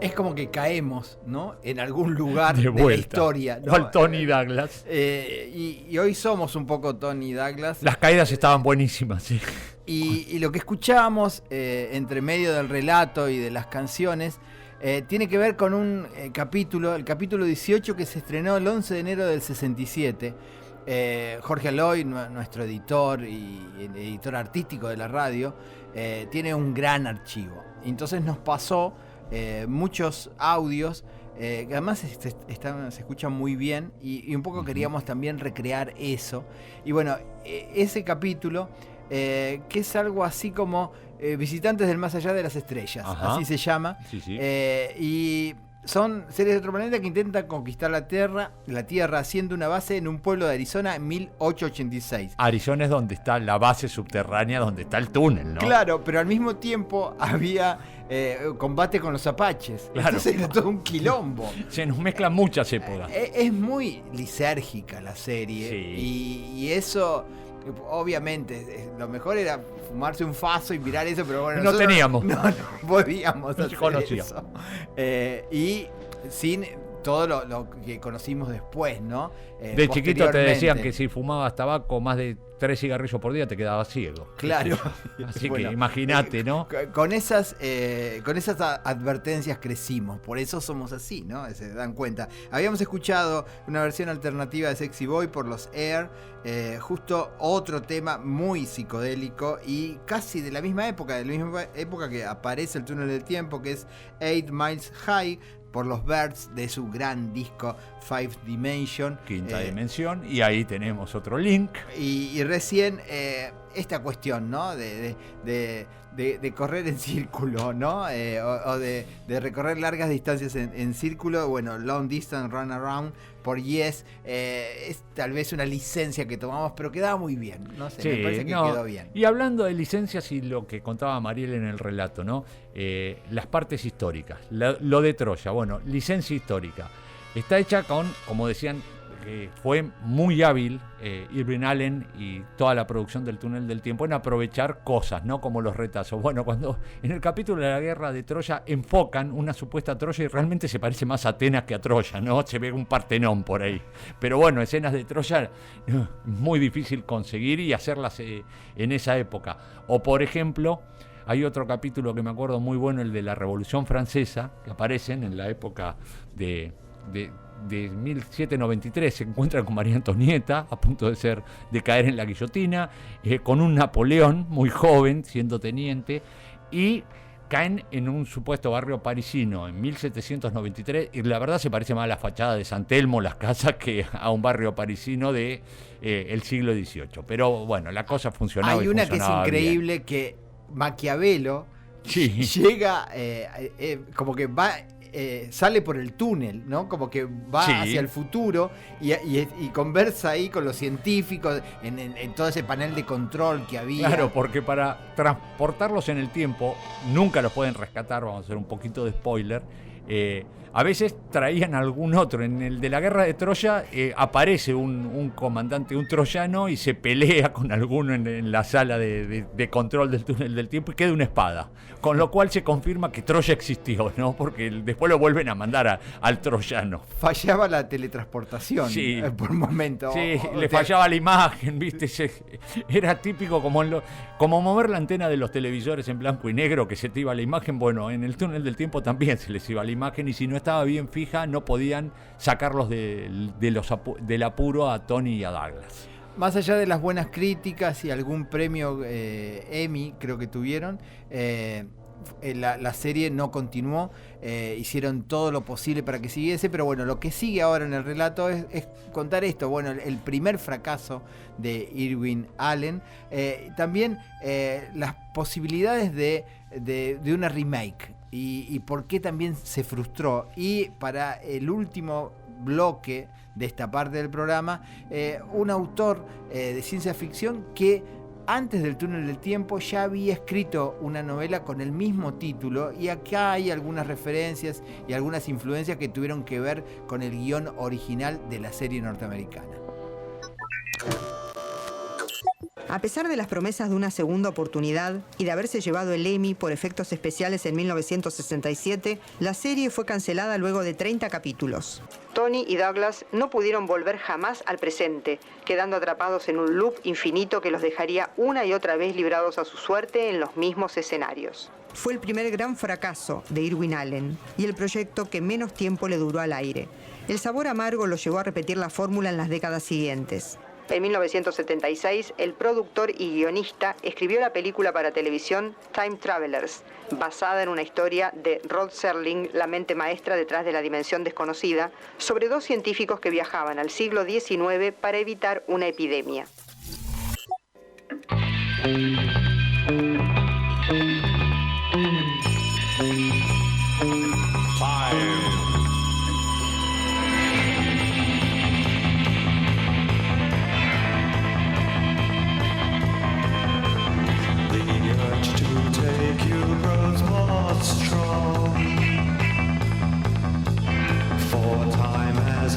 es como que caemos, ¿no? En algún lugar de de vuelta. la historia, ¿no? Al Tony Douglas. Y hoy somos un poco Tony Douglas. Las caídas estaban buenísimas, sí. Y lo que escuchamos entre medio del relato y de las canciones tiene que ver con un capítulo, el capítulo 18, que se estrenó el 11 de enero del 67. Jorge Aloy, nuestro editor y el editor artístico de la radio, tiene un gran archivo. Entonces nos pasó muchos audios que además se escuchan muy bien y un poco queríamos también recrear eso. Y bueno, ese capítulo, que es algo así como Visitantes del Más Allá de las Estrellas, Ajá. así se llama. Sí, sí. Y son seres de otro planeta que intentan conquistar la Tierra haciendo una base en un pueblo de Arizona en 1886. Arizona es donde está la base subterránea, donde está el túnel, ¿no? Claro, pero al mismo tiempo había combate con los apaches. Claro. Entonces era todo un quilombo. Se nos mezclan muchas épocas. Es muy lisérgica la serie. Sí. Y eso, obviamente, lo mejor era fumarse un faso y mirar eso, pero bueno, No teníamos. No podíamos No se hacer conocía. eso. Y sin todo lo que conocimos después, ¿no? De chiquito te decían posteriormente. que si fumabas tabaco más de 3 cigarrillos por día te quedabas ciego. Claro. Así Bueno, que imagínate, ¿no? Con esas advertencias crecimos, por eso somos así, ¿no? Se dan cuenta. Habíamos escuchado una versión alternativa de Sexy Boy por los Air, justo otro tema muy psicodélico y casi de la misma época que aparece el túnel del tiempo, que es 8 Miles High, por los Birds, de su gran disco Five Dimension. Quinta dimensión, y ahí tenemos otro link. Y recién esta cuestión, ¿no? De correr en círculo, ¿no? O de recorrer largas distancias en círculo. Bueno, Long Distance Run Around por Yes. Es tal vez una licencia que tomamos, pero quedaba muy bien. No sé, me parece que quedó bien. Y hablando de licencias y lo que contaba Mariel en el relato, ¿no? Las partes históricas. Lo de Troya, bueno, licencia histórica. Está hecha con, como decían, fue muy hábil Irving Allen y toda la producción del Túnel del Tiempo en aprovechar cosas, ¿no? Como los retazos. Bueno, cuando en el capítulo de la guerra de Troya enfocan una supuesta Troya y realmente se parece más a Atenas que a Troya, ¿no? Se ve un Partenón por ahí. Pero bueno, escenas de Troya muy difícil conseguir y hacerlas en esa época. O por ejemplo, hay otro capítulo que me acuerdo muy bueno, el de la Revolución Francesa, que aparecen en la época de 1793, se encuentran con María Antonieta a punto de caer en la guillotina, con un Napoleón muy joven siendo teniente, y caen en un supuesto barrio parisino en 1793, y la verdad se parece más a la fachada de San Telmo, las casas, que a un barrio parisino de el siglo XVIII. Pero bueno, la cosa funcionaba. Hay una que es increíble, bien. que Maquiavelo Sí. llega, como que va... sale por el túnel, ¿no? Como que va Sí. hacia el futuro y conversa ahí con los científicos en todo ese panel de control que había. Claro, porque para transportarlos en el tiempo, nunca los pueden rescatar, vamos a hacer un poquito de spoiler. A veces traían algún otro. En el de la guerra de Troya aparece un comandante, un troyano, y se pelea con alguno en la sala de control del túnel del tiempo y queda una espada. Con lo cual se confirma que Troya existió, ¿no? Porque después lo vuelven a mandar al troyano. Fallaba la teletransportación, Sí. por un momento. Sí, le fallaba la imagen, ¿viste? Era típico como mover la antena de los televisores en blanco y negro, que se te iba la imagen. Bueno, en el túnel del tiempo también se les iba la imagen, y si no estaba bien fija, no podían sacarlos del apuro a Tony y a Douglas. Más allá de las buenas críticas y algún premio Emmy, creo que tuvieron, la serie no continuó. Hicieron todo lo posible para que siguiese, pero bueno, lo que sigue ahora en el relato es contar esto. Bueno, el primer fracaso de Irving Allen, también las posibilidades de una remake y por qué también se frustró. Y para el último bloque de esta parte del programa, un autor de ciencia ficción que antes del Túnel del Tiempo ya había escrito una novela con el mismo título, y acá hay algunas referencias y algunas influencias que tuvieron que ver con el guión original de la serie norteamericana. A pesar de las promesas de una segunda oportunidad y de haberse llevado el Emmy por efectos especiales en 1967, la serie fue cancelada luego de 30 capítulos. Tony y Douglas no pudieron volver jamás al presente, quedando atrapados en un loop infinito que los dejaría una y otra vez librados a su suerte en los mismos escenarios. Fue el primer gran fracaso de Irwin Allen y el proyecto que menos tiempo le duró al aire. El sabor amargo lo llevó a repetir la fórmula en las décadas siguientes. En 1976, el productor y guionista escribió la película para televisión Time Travelers, basada en una historia de Rod Serling, la mente maestra detrás de La Dimensión Desconocida, sobre dos científicos que viajaban al siglo XIX para evitar una epidemia.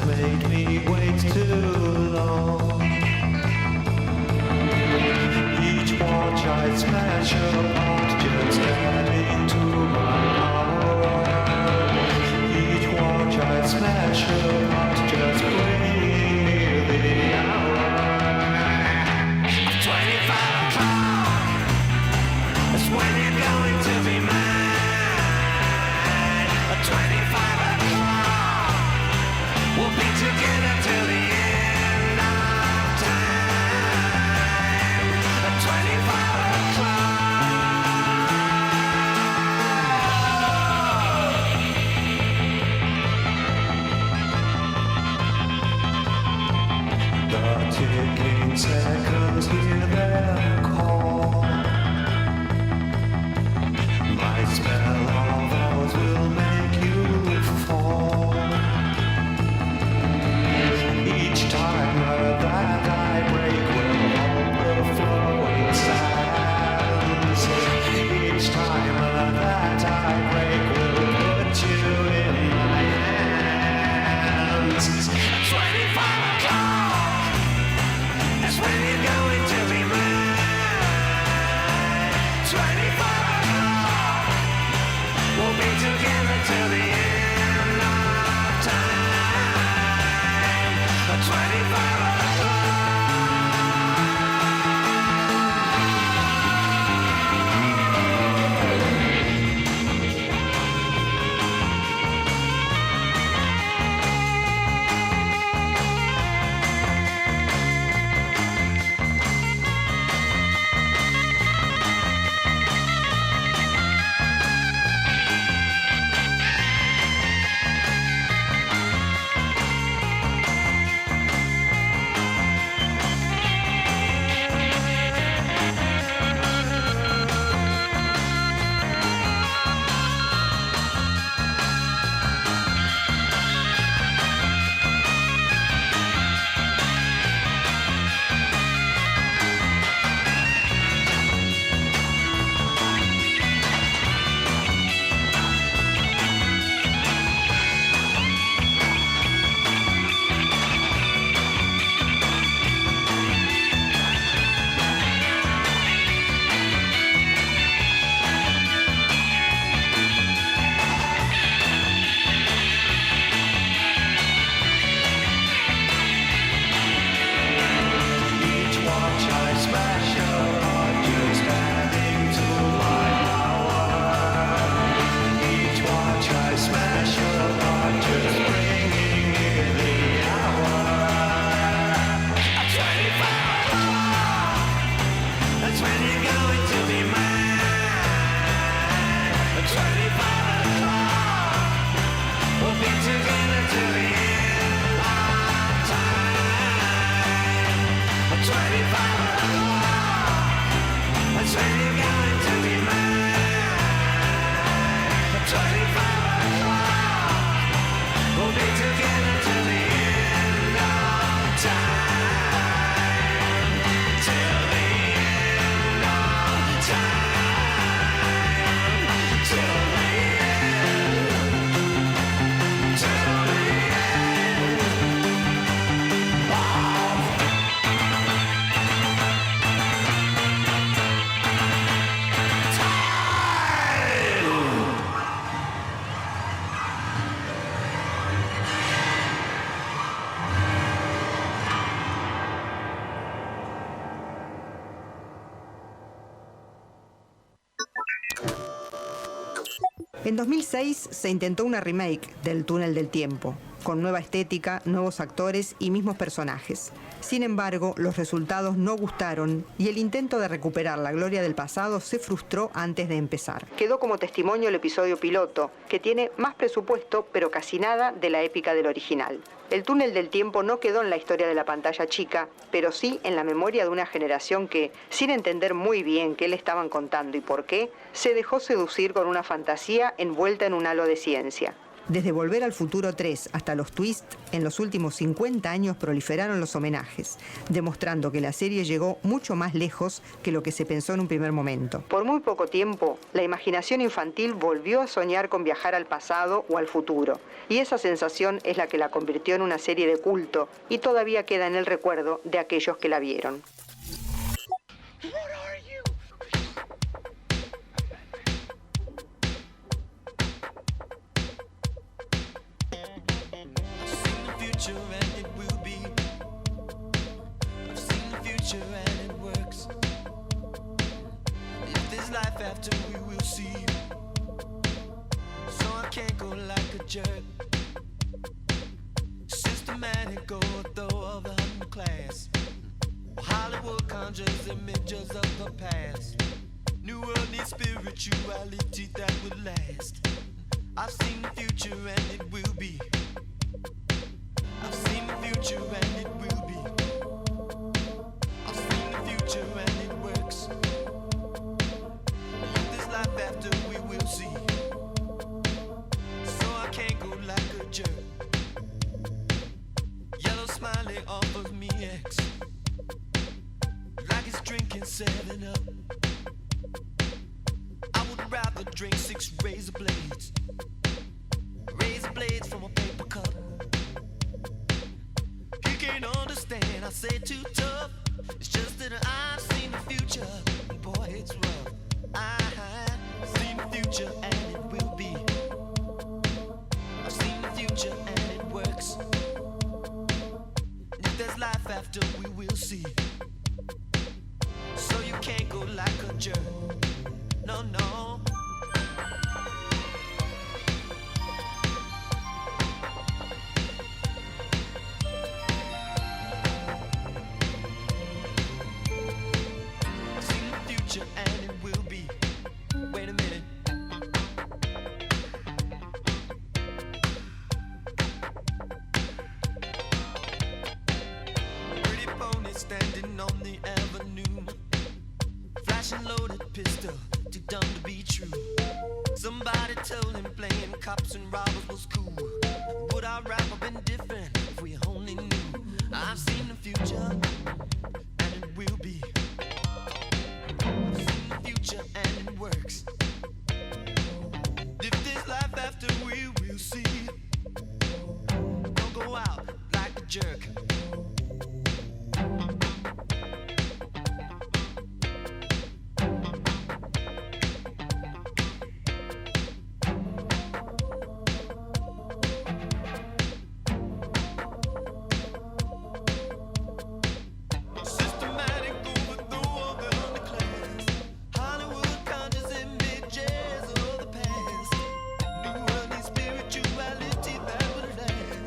Made me wait too long. Each watch I smash apart, just adding to my heart. Each watch I smash apart, just bringing near the hour. 25 o'clock, that's when you're going to be mine. 25 we'll be together till the end of time. 25 o'clock. The ticking seconds hear them call. My spell of ours will make you fall. Each time that I break will hold the flowing sands. Each time that I break will put you in my hands. 25 o'clock, that's when you're going to be mine. En 2006 se intentó una remake del Túnel del Tiempo, con nueva estética, nuevos actores y mismos personajes. Sin embargo, los resultados no gustaron y el intento de recuperar la gloria del pasado se frustró antes de empezar. Quedó como testimonio el episodio piloto, que tiene más presupuesto, pero casi nada de la épica del original. El Túnel del Tiempo no quedó en la historia de la pantalla chica, pero sí en la memoria de una generación que, sin entender muy bien qué le estaban contando y por qué, se dejó seducir con una fantasía envuelta en un halo de ciencia. Desde Volver al Futuro 3 hasta los twists, en los últimos 50 años proliferaron los homenajes, demostrando que la serie llegó mucho más lejos que lo que se pensó en un primer momento. Por muy poco tiempo, la imaginación infantil volvió a soñar con viajar al pasado o al futuro, y esa sensación es la que la convirtió en una serie de culto y todavía queda en el recuerdo de aquellos que la vieron. After we will see, so I can't go like a jerk. Systematic author of the class. Hollywood conjures images of the past. New world needs spirituality that will last. I've seen the future and it will be. I've seen the future and it will be. I've seen the future and it works. Life after we will see, so I can't go like a jerk. Yellow smiley offers me X, like it's drinking 7-Up. I would rather drink 6 razor blades from a paper cup. You can't understand, I say too tough. It's just that I've seen the future, boy it's rough. I've seen the future and it will be. I've seen the future and it works. If there's life after, we will see. So you can't go like a jerk. No, no. I've seen the future and it will be. Wait a minute. Pretty pony standing on the avenue, flashing loaded pistol, too dumb to be true. Somebody told him playing cops and robbers was cool. Would our rap have been different if we only knew? I've seen the future and it will be. I've seen the future and it works. If there's life after, we will see. Don't go out like a jerk. Systematic overthrow of the underclass. Hollywood conjures images of the past. New world needs spirituality that will last.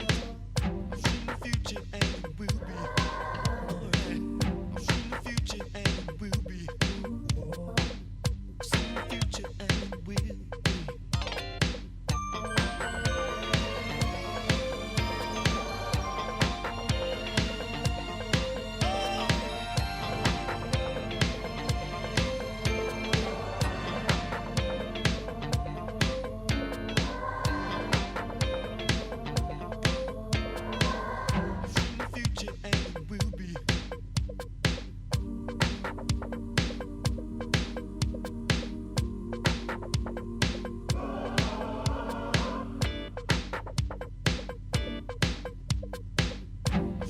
I've seen the future and it will be. Alright. I've seen the future and it will be. I've seen the future and it will be. I've seen the future and it will be. I've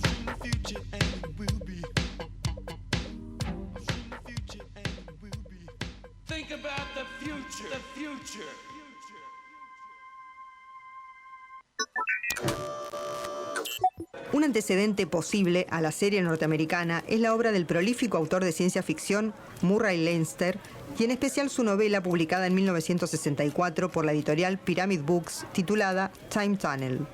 seen the future and it will be. I've seen the future and it will be. Think about the future. The future. Un antecedente posible a la serie norteamericana es la obra del prolífico autor de ciencia ficción Murray Leinster, y en especial su novela publicada en 1964 por la editorial Pyramid Books titulada Time Tunnel.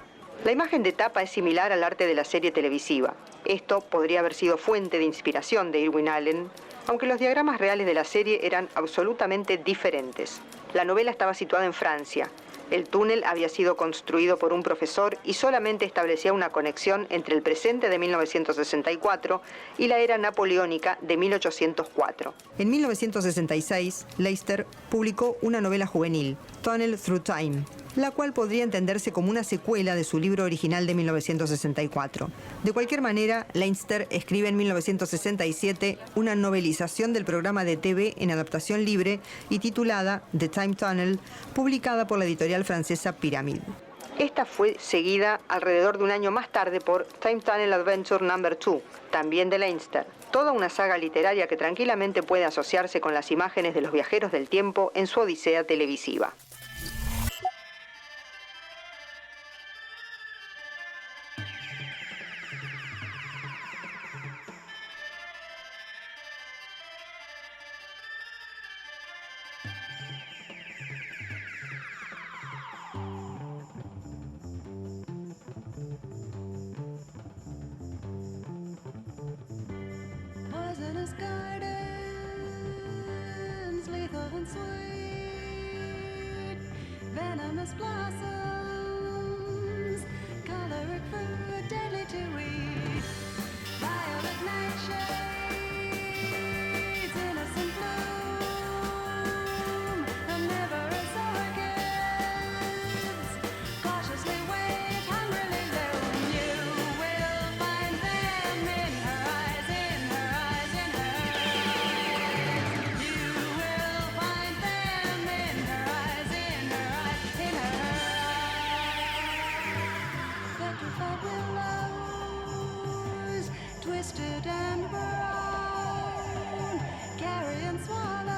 La imagen de tapa es similar al arte de la serie televisiva. Esto podría haber sido fuente de inspiración de Irwin Allen, aunque los diagramas reales de la serie eran absolutamente diferentes. La novela estaba situada en Francia. El túnel había sido construido por un profesor y solamente establecía una conexión entre el presente de 1964 y la era napoleónica de 1804. En 1966, Leinster publicó una novela juvenil, Tunnel Through Time, la cual podría entenderse como una secuela de su libro original de 1964. De cualquier manera, Leinster escribe en 1967 una novelización del programa de TV en adaptación libre y titulada The Time Tunnel, publicada por la editorial francesa Pyramid. Esta fue seguida alrededor de un año más tarde por Time Tunnel Adventure No. 2, también de Leinster. Toda una saga literaria que tranquilamente puede asociarse con las imágenes de los viajeros del tiempo en su odisea televisiva. Poisonous gardens, lethal and sweet, venomous blossoms, choleric fruit, deadly to eat, violet nightshades, innocent bloom, omnivorous orchids, cautiously wait, hungrily loom. You will find them in her eyes, in her eyes, in her eyes. You will find them in her eyes, in her eyes, in her eyes. Petrified willows, twisted and brown, carrion swallows,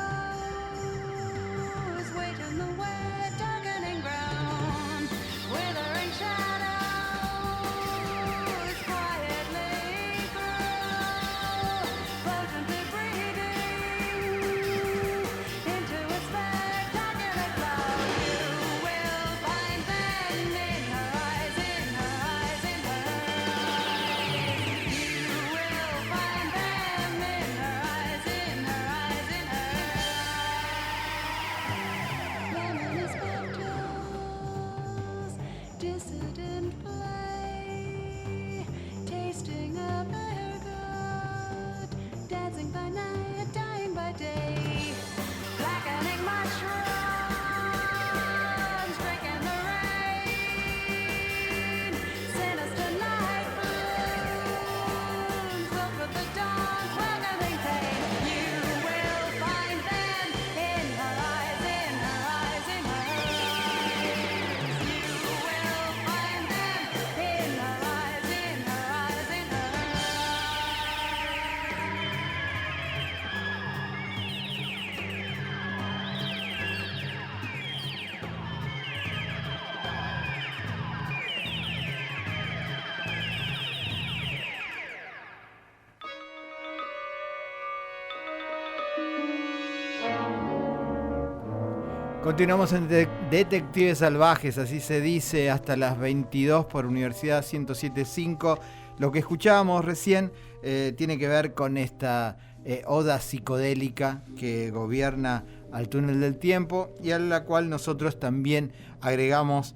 wait in the wet, darkening ground, withering shadows, quietly grow, potently breathing into its spectacular cloud. You will find them in her eyes, in her eyes, in her eyes. You will find them in her eyes, in her eyes, in her eyes. Luminous spectrals, dissident play, tasting of the ergot, dancing by night, dying by day, blackening mushrooms, drinking the rain, sinister night blooms, look at the dawn, welcoming pain. You will find them in her eyes, in her eyes, in her eyes. You will find them in her eyes, in her eyes, in her Continuamos en Detectives Salvajes, así se dice, hasta las 22 por Universidad 107.5. Lo que escuchábamos recién tiene que ver con esta oda psicodélica que gobierna al túnel del tiempo y a la cual nosotros también agregamos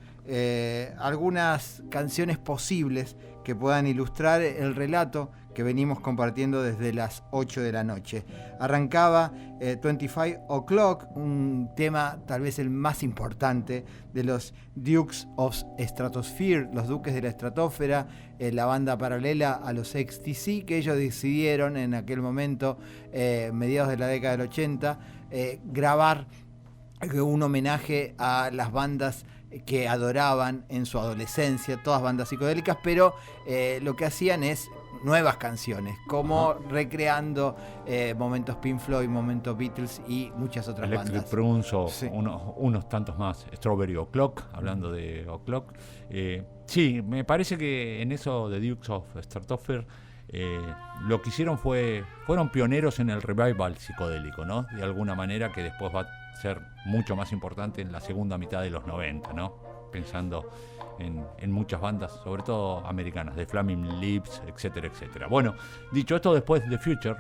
algunas canciones posibles que puedan ilustrar el relato que venimos compartiendo desde las 8 de la noche. Arrancaba 25 O'Clock, un tema tal vez el más importante de los Dukes of Stratosphere, los Duques de la Estratosfera, la banda paralela a los XTC, que ellos decidieron en aquel momento, mediados de la década del 80, grabar un homenaje a las bandas que adoraban en su adolescencia, todas bandas psicodélicas, pero lo que hacían es nuevas canciones, como recreando momentos Pink Floyd, momentos Beatles y muchas otras Electric bandas. Prunes o Sí. unos tantos más. Strawberry O'Clock, hablando de O'Clock. Sí, me parece que en eso de Dukes of Stratford lo que hicieron fueron pioneros en el revival psicodélico, ¿no? De alguna manera, que después va a ser mucho más importante en la segunda mitad de los 90, ¿no? Pensando en muchas bandas, sobre todo americanas, de Flaming Lips, etcétera, etcétera. Bueno, dicho esto, después The Future,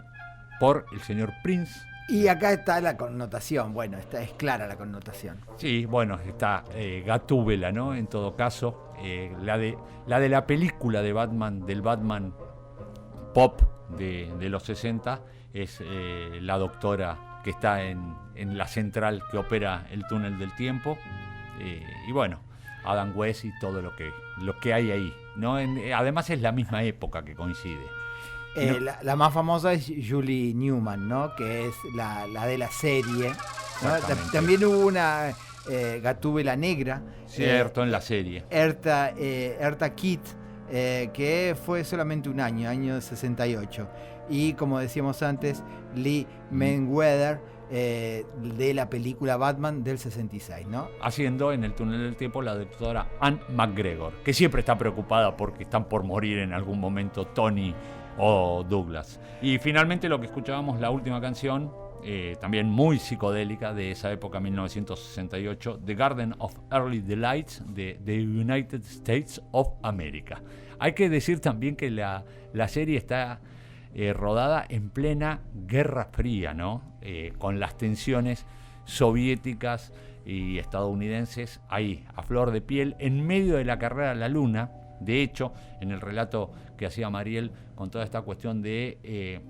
por el señor Prince. Y acá está la connotación, bueno, es clara la connotación. Sí, bueno, está Gatúbela, ¿no? En todo caso, la de la película de Batman, del Batman pop de los 60, es la doctora que está en la central que opera el túnel del tiempo. Y bueno, Adam West y todo lo que hay ahí, ¿no? Además es la misma época que coincide. La más famosa es Julie Newman, ¿no? Que es la de la serie, ¿no? Exactamente. También hubo una Gatúbela negra. Cierto, en la serie. Eartha Kitt, que fue solamente un año 68. Y como decíamos antes, Lee Meriwether, de la película Batman del 66, ¿no? Haciendo en el túnel del tiempo la doctora Anne McGregor, que siempre está preocupada porque están por morir en algún momento Tony o Douglas. Y finalmente lo que escuchábamos, la última canción, también muy psicodélica de esa época, 1968, The Garden of Early Delights de The United States of America. Hay que decir también que la serie está rodada en plena Guerra Fría, ¿no? Con las tensiones soviéticas y estadounidenses ahí, a flor de piel, en medio de la carrera a la Luna. De hecho, en el relato que hacía Mariel con toda esta cuestión de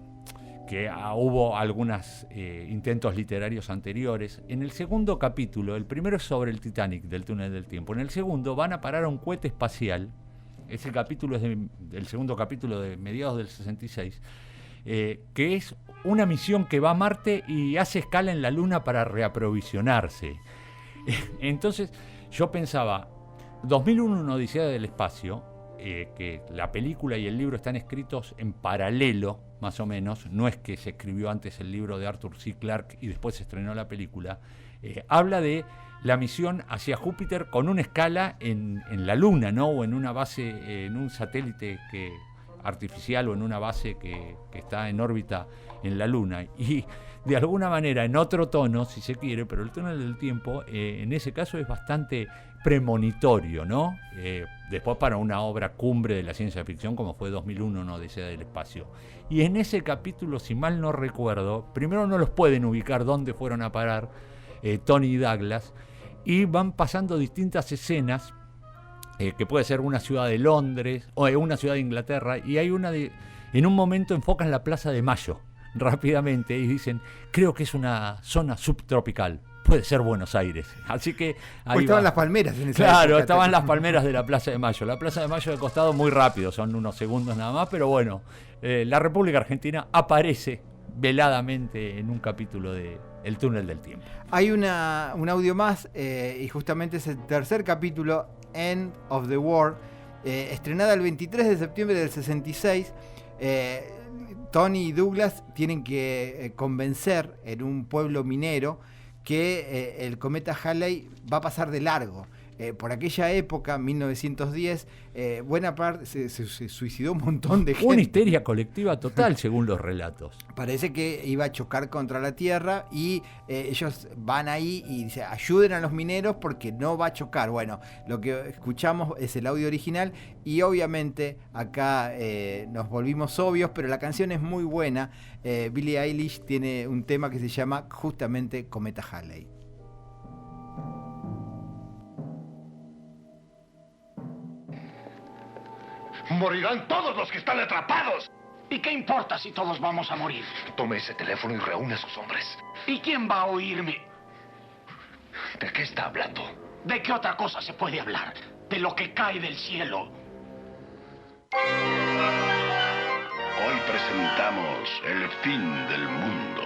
que hubo algunos intentos literarios anteriores, en el segundo capítulo, el primero es sobre el Titanic del túnel del tiempo, en el segundo van a parar a un cohete espacial. Ese capítulo es el segundo capítulo de mediados del 66, que es una misión que va a Marte y hace escala en la Luna para reaprovisionarse. Entonces yo pensaba, 2001, una odisea del espacio, que la película y el libro están escritos en paralelo, más o menos, no es que se escribió antes el libro de Arthur C. Clarke y después se estrenó la película, habla de la misión hacia Júpiter con una escala en la Luna, ¿no? O en una base, en un satélite artificial o en una base que está en órbita en la Luna. Y de alguna manera, en otro tono, si se quiere, pero el túnel del tiempo, en ese caso es bastante premonitorio, ¿no? Después para una obra cumbre de la ciencia ficción como fue 2001, una odisea del espacio. Y en ese capítulo, si mal no recuerdo, primero no los pueden ubicar dónde fueron a parar Tony y Douglas, y van pasando distintas escenas, que puede ser una ciudad de Londres o una ciudad de Inglaterra, y hay en un momento enfocan la Plaza de Mayo rápidamente y dicen, creo que es una zona subtropical, puede ser Buenos Aires. Así que ahí Pues estaban las palmeras en esa Claro, época. estaban las palmeras de la Plaza de Mayo. La Plaza de Mayo de costado muy rápido, son unos segundos nada más, pero bueno, la República Argentina aparece veladamente en un capítulo de El túnel del tiempo. Hay un audio más, y justamente es el tercer capítulo, End of the World, estrenada el 23 de septiembre del 66. Tony y Douglas tienen que convencer en un pueblo minero que el cometa Halley va a pasar de largo. Por aquella época, 1910, buena parte se suicidó un montón de gente. Una histeria colectiva total, según los relatos. Parece que iba a chocar contra la Tierra y ellos van ahí y dicen, ayuden a los mineros porque no va a chocar. Bueno, lo que escuchamos es el audio original y obviamente acá nos volvimos obvios, pero la canción es muy buena. Billie Eilish tiene un tema que se llama justamente Cometa Halley. Morirán todos los que están atrapados. ¿Y qué importa si todos vamos a morir? Tome ese teléfono y reúne a sus hombres. ¿Y quién va a oírme? ¿De qué está hablando? ¿De qué otra cosa se puede hablar? De lo que cae del cielo. Hoy presentamos el fin del mundo.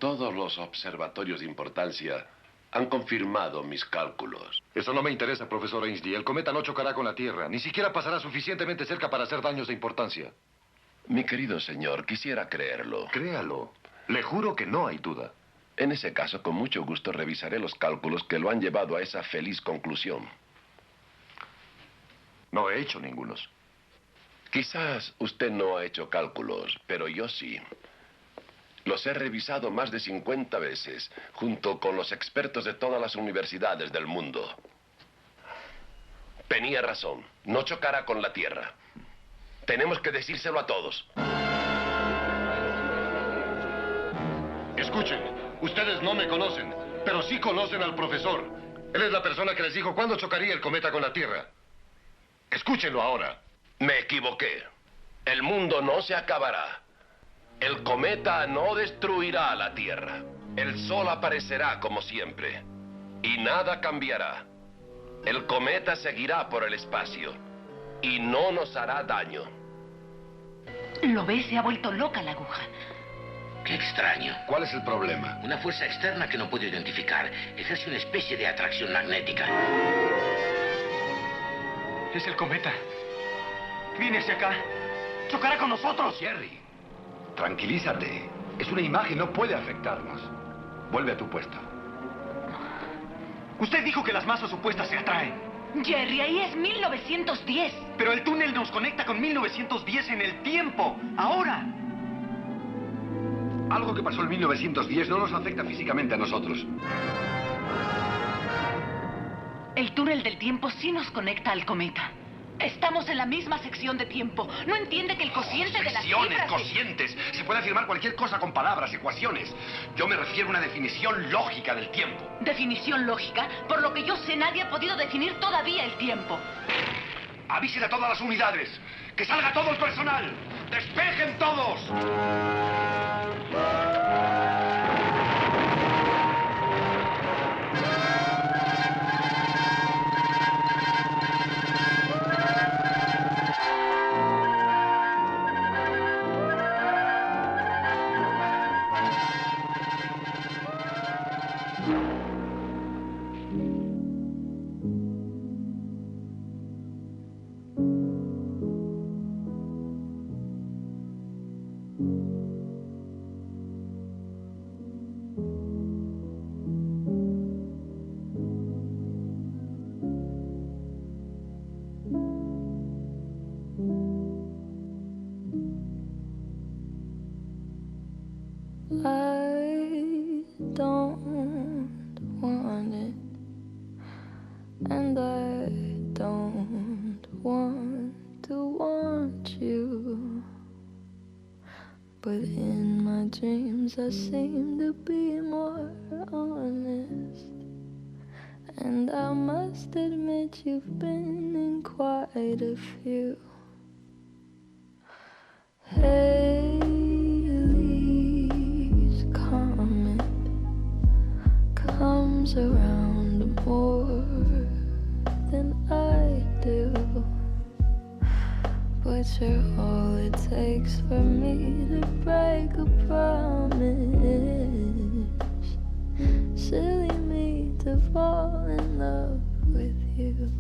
Todos los observatorios de importancia han confirmado mis cálculos. Eso no me interesa, profesor Ainsley. El cometa no chocará con la Tierra. Ni siquiera pasará suficientemente cerca para hacer daños de importancia. Mi querido señor, quisiera creerlo. Créalo. Le juro que no hay duda. En ese caso, con mucho gusto revisaré los cálculos que lo han llevado a esa feliz conclusión. No he hecho ningunos. Quizás usted no ha hecho cálculos, pero yo sí. Los he revisado más de 50 veces, junto con los expertos de todas las universidades del mundo. Tenía razón. No chocará con la Tierra. Tenemos que decírselo a todos. Escuchen, ustedes no me conocen, pero sí conocen al profesor. Él es la persona que les dijo cuándo chocaría el cometa con la Tierra. Escúchenlo ahora. Me equivoqué. El mundo no se acabará. El cometa no destruirá la Tierra. El Sol aparecerá como siempre. Y nada cambiará. El cometa seguirá por el espacio. Y no nos hará daño. ¿Lo ves? Se ha vuelto loca la aguja. Qué extraño. ¿Cuál es el problema? Una fuerza externa que no puedo identificar ejerce una especie de atracción magnética. Es el cometa. Viene hacia acá. Chocará con nosotros. Jerry, tranquilízate. Es una imagen, no puede afectarnos. Vuelve a tu puesto. Usted dijo que las masas opuestas se atraen. Jerry, ahí es 1910. Pero el túnel nos conecta con 1910 en el tiempo. Ahora. Algo que pasó en 1910 no nos afecta físicamente a nosotros. El túnel del tiempo sí nos conecta al cometa. Estamos en la misma sección de tiempo. ¿No entiende que el cociente de las Secciones, cifras... cocientes. Se puede afirmar cualquier cosa con palabras, ecuaciones. Yo me refiero a una definición lógica del tiempo. Definición lógica. Por lo que yo sé, nadie ha podido definir todavía el tiempo. Avisen a todas las unidades. ¡Que salga todo el personal! ¡Despejen todos! I don't want it, and I don't want to want you. But in my dreams I seem to be more honest, and I must admit you've been in quite a few. Haley's comet comes around more than I do, but you're all it takes for me to break a promise. Silly me to fall in love with you.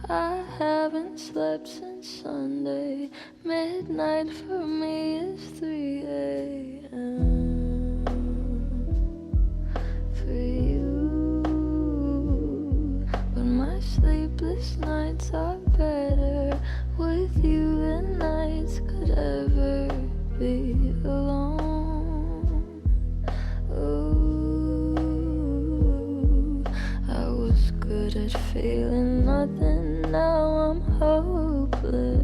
I haven't slept since Sunday. Midnight for me is 3 a.m. for you. But my sleepless nights are better with you than nights could ever be alone. Ooh, I was good at feeling nothing. Now I'm hopeless.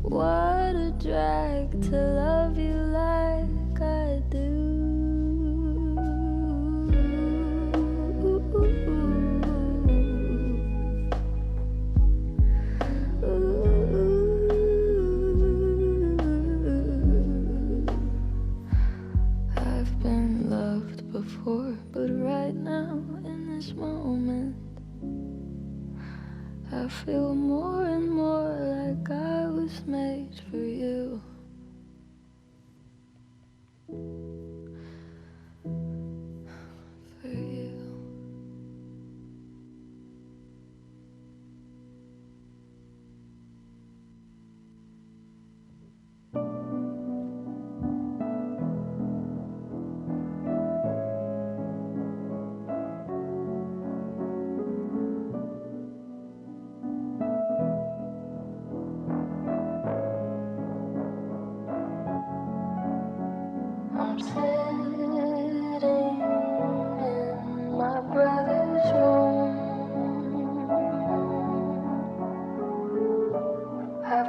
What a drag to love you like I do. I've been loved before, but right now in this moment I feel more and more like I was made for you.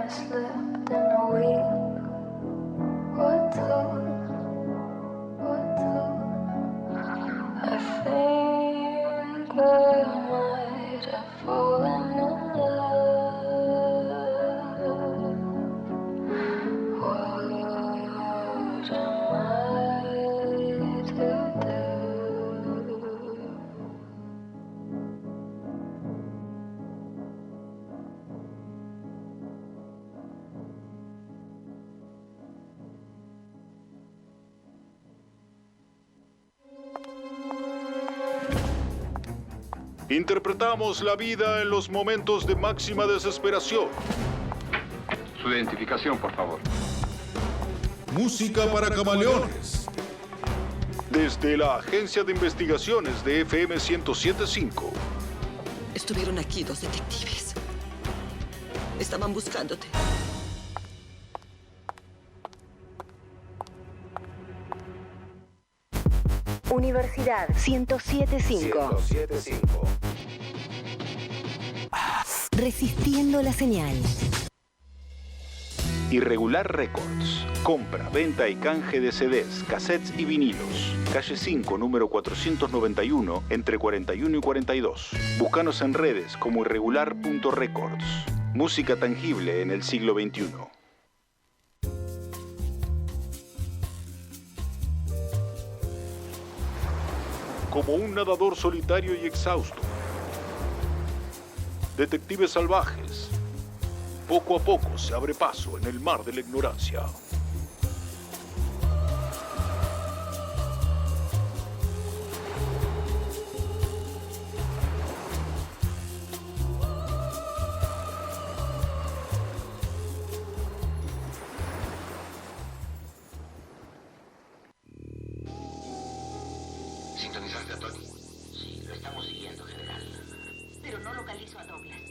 I slept in a week or two. I think I might have fallen in love. What am I to do? Interpretamos la vida en los momentos de máxima desesperación. Su identificación, por favor. Música para camaleones. Desde la Agencia de Investigaciones de FM 107.5. Estuvieron aquí 2 detectives. Estaban buscándote. Universidad 107.5. Resistiendo la señal. Irregular Records. Compra, venta y canje de CDs, cassettes y vinilos. Calle 5, número 491, entre 41 y 42. Búscanos en redes como irregular.records. Música tangible en el siglo XXI. Como un nadador solitario y exhausto. Detectives salvajes. Poco a poco se abre paso en el mar de la ignorancia. ¿Sintonizaste a Tony? Sí, lo estamos siguiendo, general. Pero no localizo a Douglas.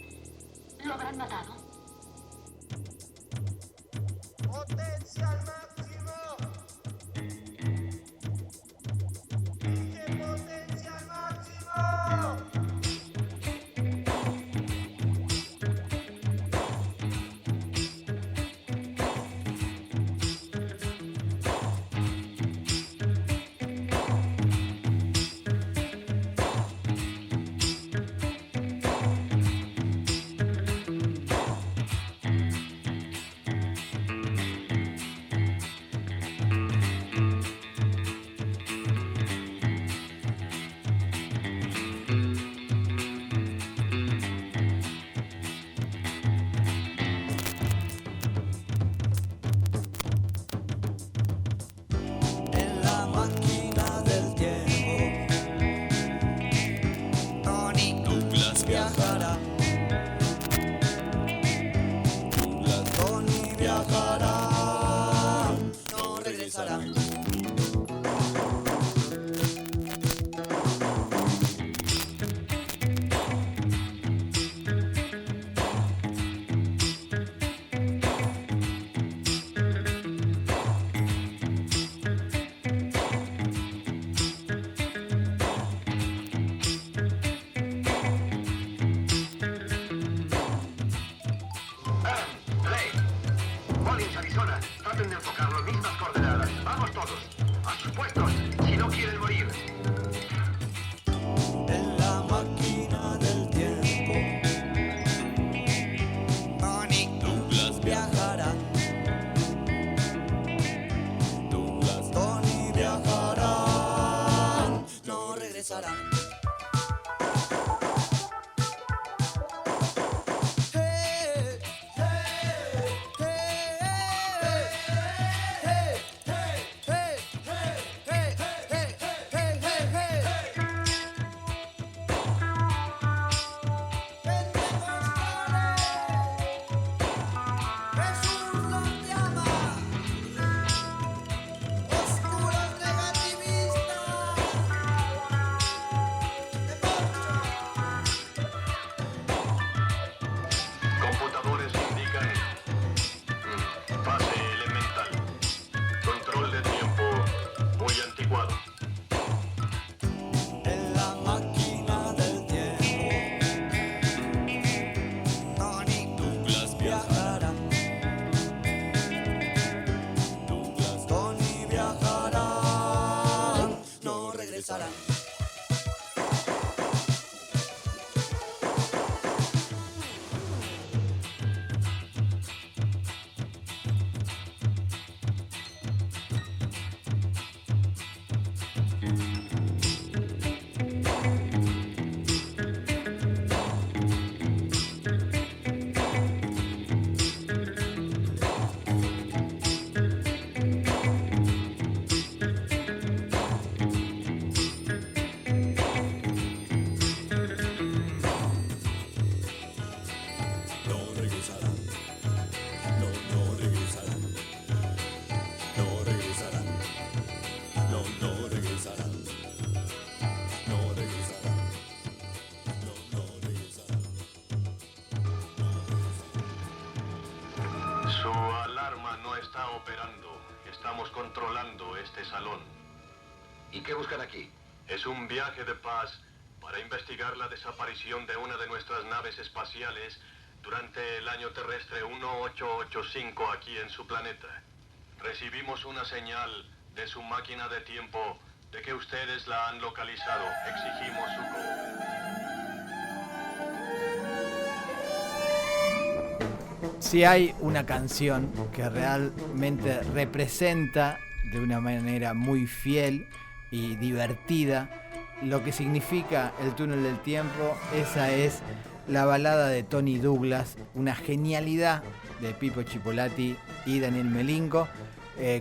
¿Lo habrán matado? ¡Potencia al máximo! ¡Dije potencia al máximo! En la máquina del tiempo, Tony Douglas viajará. Tony viajará, no regresará. Collins, Arizona. Traten de enfocar las mismas coordenadas. Vamos todos. A sus puestos, si no quieren morir. En la máquina del tiempo, Tony Douglas viajará. Tony viajará, no regresará. Hey, Su alarma no está operando. Estamos controlando este salón. ¿Y qué buscan aquí? Es un viaje de paz para investigar la desaparición de una de nuestras naves espaciales durante el año terrestre 1885 aquí en su planeta. Recibimos una señal de su máquina de tiempo de que ustedes la han localizado. Exigimos su Si hay una canción que realmente representa de una manera muy fiel y divertida lo que significa el túnel del tiempo, esa es la balada de Tony Douglas, una genialidad de Pipo Chipolati y Daniel Melingo,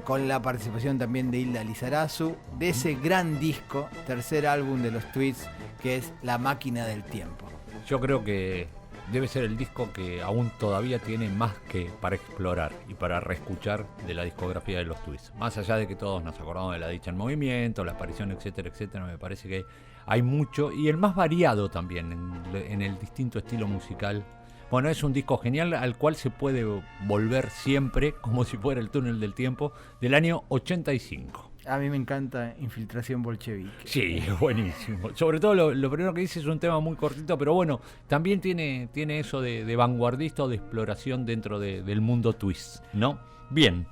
con la participación también de Hilda Lizarazu, de ese gran disco, tercer álbum de los Tweets, que es La Máquina del Tiempo. Yo creo que debe ser el disco que aún todavía tiene más que para explorar y para reescuchar de la discografía de los Tweets. Más allá de que todos nos acordamos de La Dicha en Movimiento, La Aparición, etcétera, etcétera, me parece que hay mucho, y el más variado también en el distinto estilo musical. Bueno, es un disco genial al cual se puede volver siempre, como si fuera el túnel del tiempo, del año 85. A mí me encanta Infiltración Bolchevique. Sí, buenísimo. Sobre todo lo primero que dice es un tema muy cortito, pero bueno, también tiene eso de vanguardista o de exploración dentro del mundo twist, ¿no? Bien,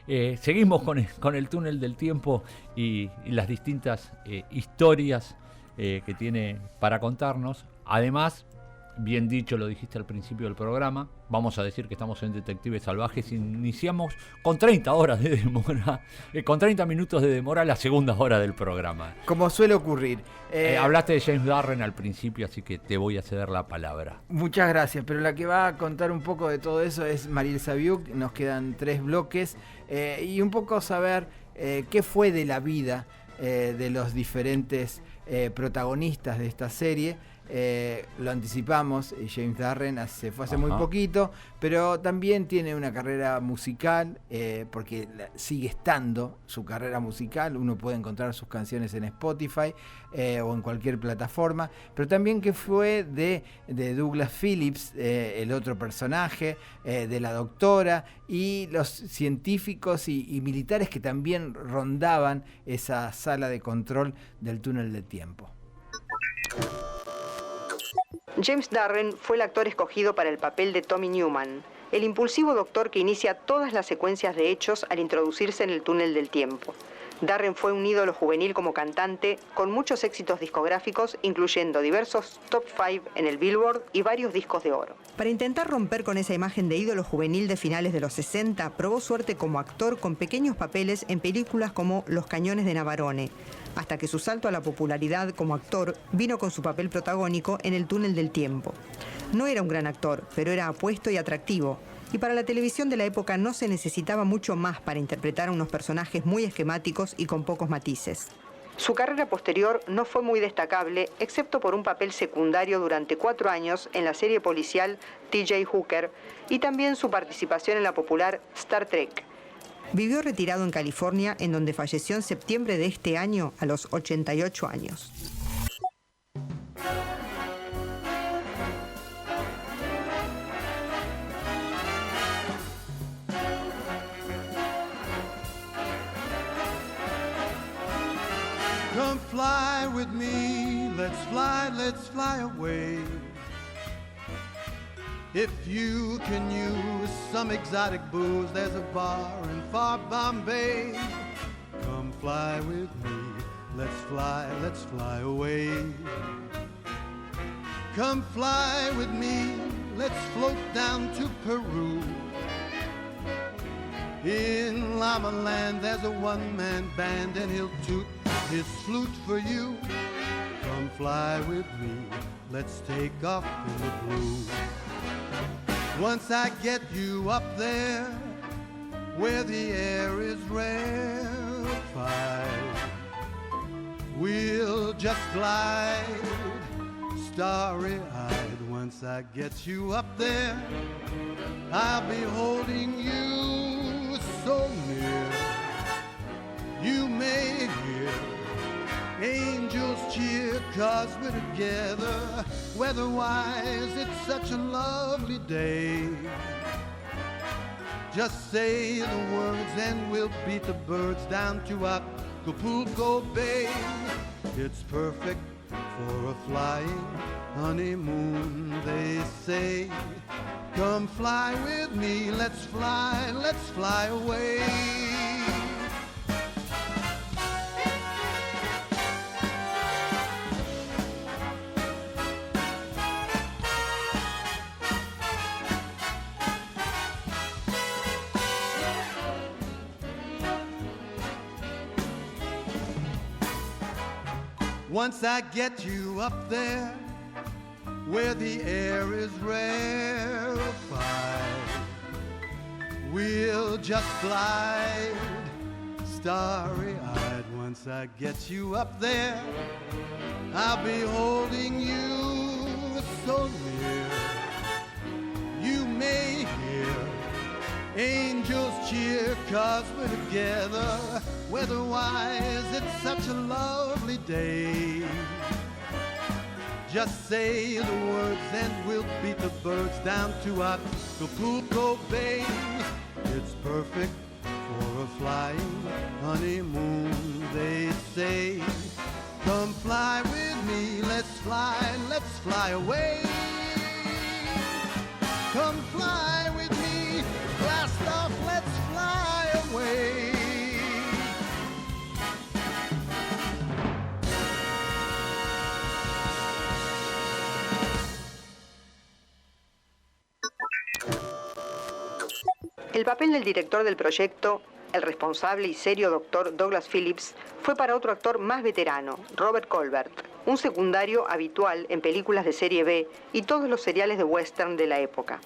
seguimos con el túnel del tiempo y las distintas historias que tiene para contarnos. Además, bien dicho, lo dijiste al principio del programa, vamos a decir que estamos en Detectives Salvajes. Iniciamos con 30 horas de demora, con 30 minutos de demora la segunda hora del programa. Como suele ocurrir. Hablaste de James Darren al principio, así que te voy a ceder la palabra. Muchas gracias, pero la que va a contar un poco de todo eso es Mariel Sabiuk. Nos quedan 3 bloques y un poco saber qué fue de la vida de los diferentes protagonistas de esta serie. Lo anticipamos, James Darren fue hace muy poquito, pero también tiene una carrera musical, porque sigue estando su carrera musical. Uno puede encontrar sus canciones en Spotify o en cualquier plataforma, pero también que fue de Douglas Phillips, el otro personaje, de la doctora y los científicos y militares que también rondaban esa sala de control del túnel del tiempo. James Darren fue el actor escogido para el papel de Tommy Newman, el impulsivo doctor que inicia todas las secuencias de hechos al introducirse en el túnel del tiempo. Darren fue un ídolo juvenil como cantante, con muchos éxitos discográficos, incluyendo diversos top 5 en el Billboard y varios discos de oro. Para intentar romper con esa imagen de ídolo juvenil de finales de los 60, probó suerte como actor con pequeños papeles en películas como Los Cañones de Navarone, hasta que su salto a la popularidad como actor vino con su papel protagónico en El túnel del tiempo. No era un gran actor, pero era apuesto y atractivo, y para la televisión de la época no se necesitaba mucho más para interpretar a unos personajes muy esquemáticos y con pocos matices. Su carrera posterior no fue muy destacable, excepto por un papel secundario durante 4 años en la serie policial T.J. Hooker y también su participación en la popular Star Trek. Vivió retirado en California, en donde falleció en septiembre de este año a los 88 años. Come fly with me, let's fly away. If you can use some exotic booze, there's a bar in far Bombay. Come fly with me, let's fly away. Come fly with me, let's float down to Peru. In Llama Land, there's a one-man band and he'll toot his flute for you. Come fly with me, let's take off in the blue. Once I get you up there, where the air is rarefied, we'll just glide, starry-eyed. Once I get you up there, I'll be holding you so near. You may hear angels cheer, 'cause we're together. Weather-wise, it's such a lovely day. Just say the words and we'll beat the birds down to Acapulco Bay. It's perfect for a flying honeymoon, they say. Come fly with me, let's fly away. Once I get you up there, where the air is rarefied, we'll just glide, starry-eyed. Once I get you up there, I'll be holding you so near. You may hear angels cheer, 'cause we're together. Weather-wise, it's such a lovely day. Just say the words and we'll beat the birds down to Acapulco Bay. It's perfect for a flying honeymoon, they say. Come fly with me, let's fly away. Come fly with me, blast off, let's fly away. El papel del director del proyecto, el responsable y serio doctor Douglas Phillips, fue para otro actor más veterano, Robert Colbert, un secundario habitual en películas de serie B y todos los seriales de western de la época.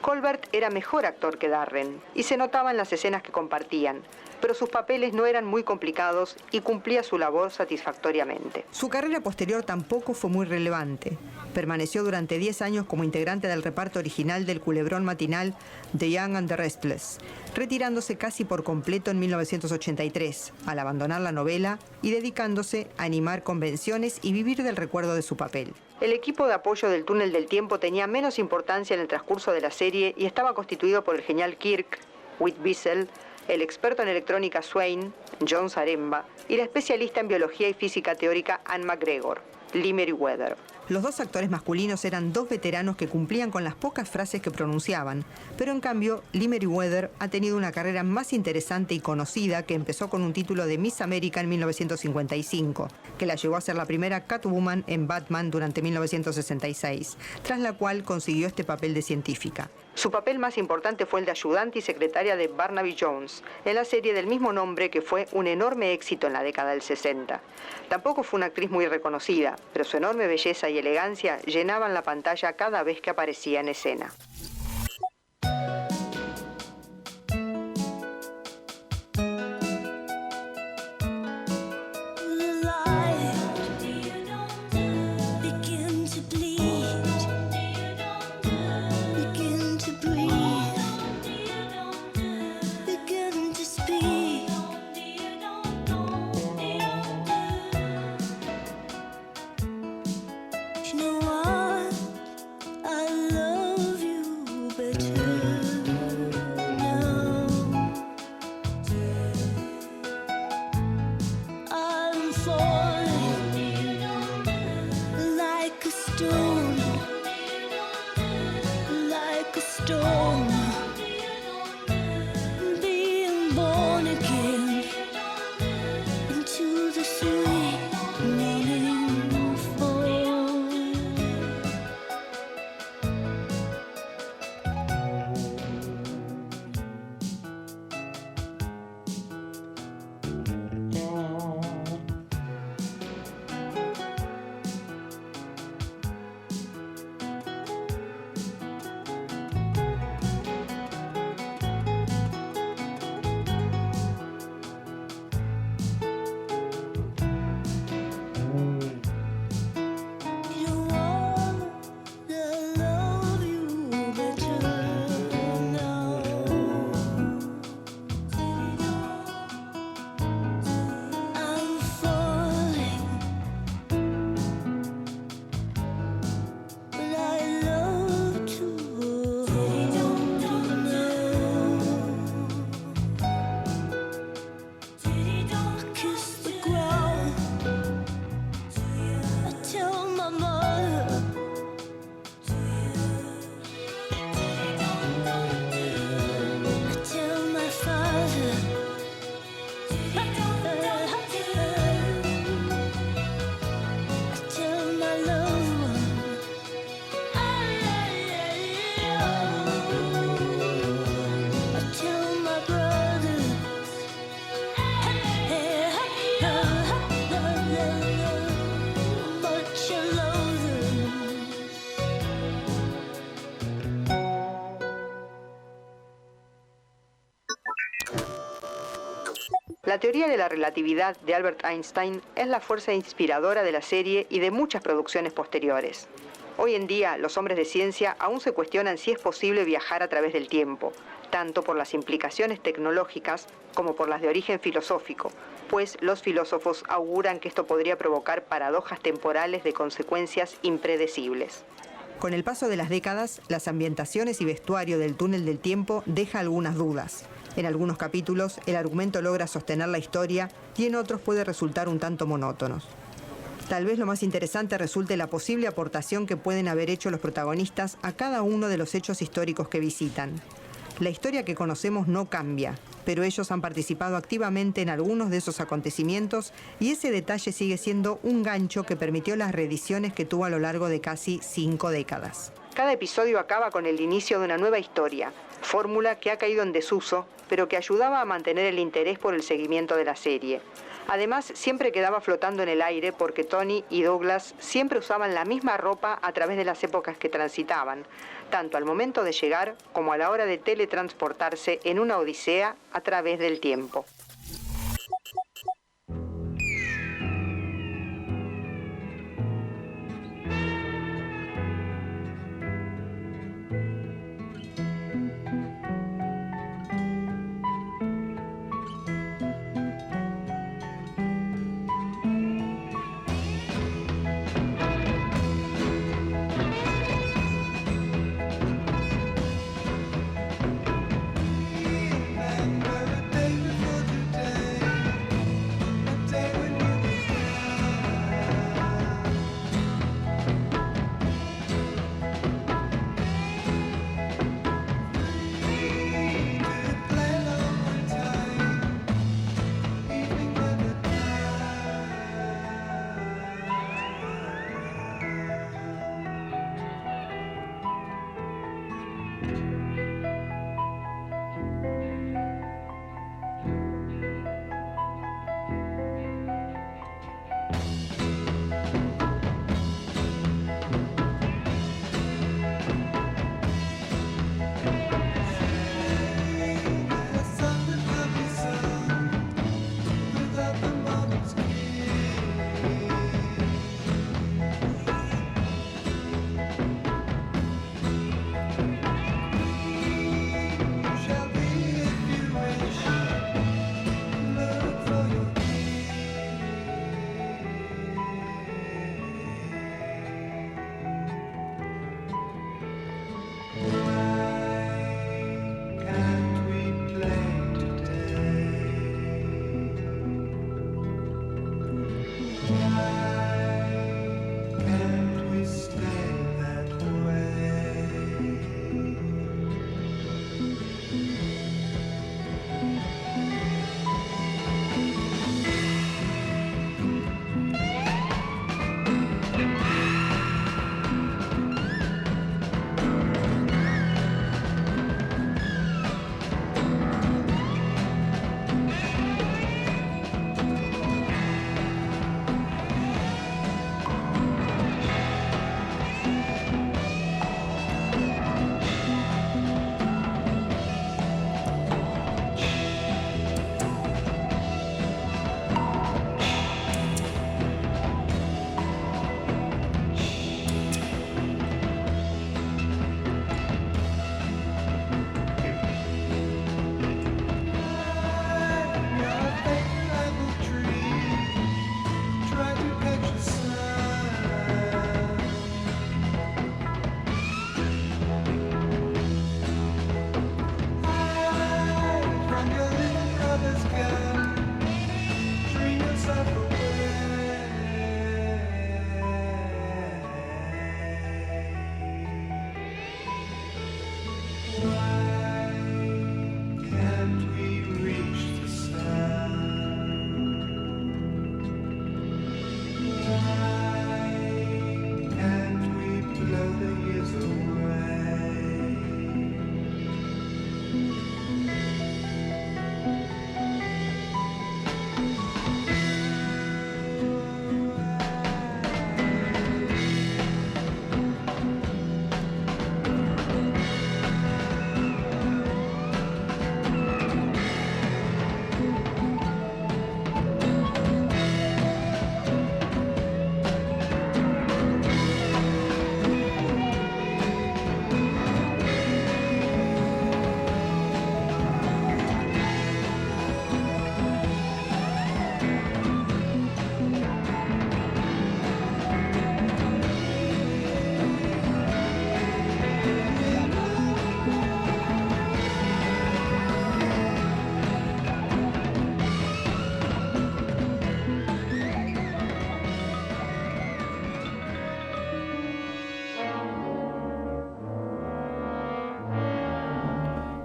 Colbert era mejor actor que Darren y se notaba en las escenas que compartían, pero sus papeles no eran muy complicados y cumplía su labor satisfactoriamente. Su carrera posterior tampoco fue muy relevante. Permaneció durante 10 años como integrante del reparto original del culebrón matinal The Young and the Restless, retirándose casi por completo en 1983, al abandonar la novela y dedicándose a animar convenciones y vivir del recuerdo de su papel. El equipo de apoyo del túnel del tiempo tenía menos importancia en el transcurso de la serie y estaba constituido por el genial Kirk, Whit Bissell, el experto en electrónica Swain, John Zaremba, y la especialista en biología y física teórica Anne McGregor, Lee Meriwether. Los dos actores masculinos eran dos veteranos que cumplían con las pocas frases que pronunciaban, pero en cambio Lee Meriwether ha tenido una carrera más interesante y conocida, que empezó con un título de Miss América en 1955, que la llevó a ser la primera Catwoman en Batman durante 1966, tras la cual consiguió este papel de científica. Su papel más importante fue el de ayudante y secretaria de Barnaby Jones, en la serie del mismo nombre, que fue un enorme éxito en la década del 60. Tampoco fue una actriz muy reconocida, pero su enorme belleza y elegancia llenaban la pantalla cada vez que aparecía en escena. La teoría de la relatividad de Albert Einstein es la fuerza inspiradora de la serie y de muchas producciones posteriores. Hoy en día, los hombres de ciencia aún se cuestionan si es posible viajar a través del tiempo, tanto por las implicaciones tecnológicas como por las de origen filosófico, pues los filósofos auguran que esto podría provocar paradojas temporales de consecuencias impredecibles. Con el paso de las décadas, las ambientaciones y vestuario del túnel del tiempo deja algunas dudas. En algunos capítulos, el argumento logra sostener la historia y en otros puede resultar un tanto monótonos. Tal vez lo más interesante resulte la posible aportación que pueden haber hecho los protagonistas a cada uno de los hechos históricos que visitan. La historia que conocemos no cambia, pero ellos han participado activamente en algunos de esos acontecimientos y ese detalle sigue siendo un gancho que permitió las reediciones que tuvo a lo largo de casi 5 décadas. Cada episodio acaba con el inicio de una nueva historia, fórmula que ha caído en desuso, pero que ayudaba a mantener el interés por el seguimiento de la serie. Además, siempre quedaba flotando en el aire porque Tony y Douglas siempre usaban la misma ropa a través de las épocas que transitaban, tanto al momento de llegar como a la hora de teletransportarse en una odisea a través del tiempo. Remember a day before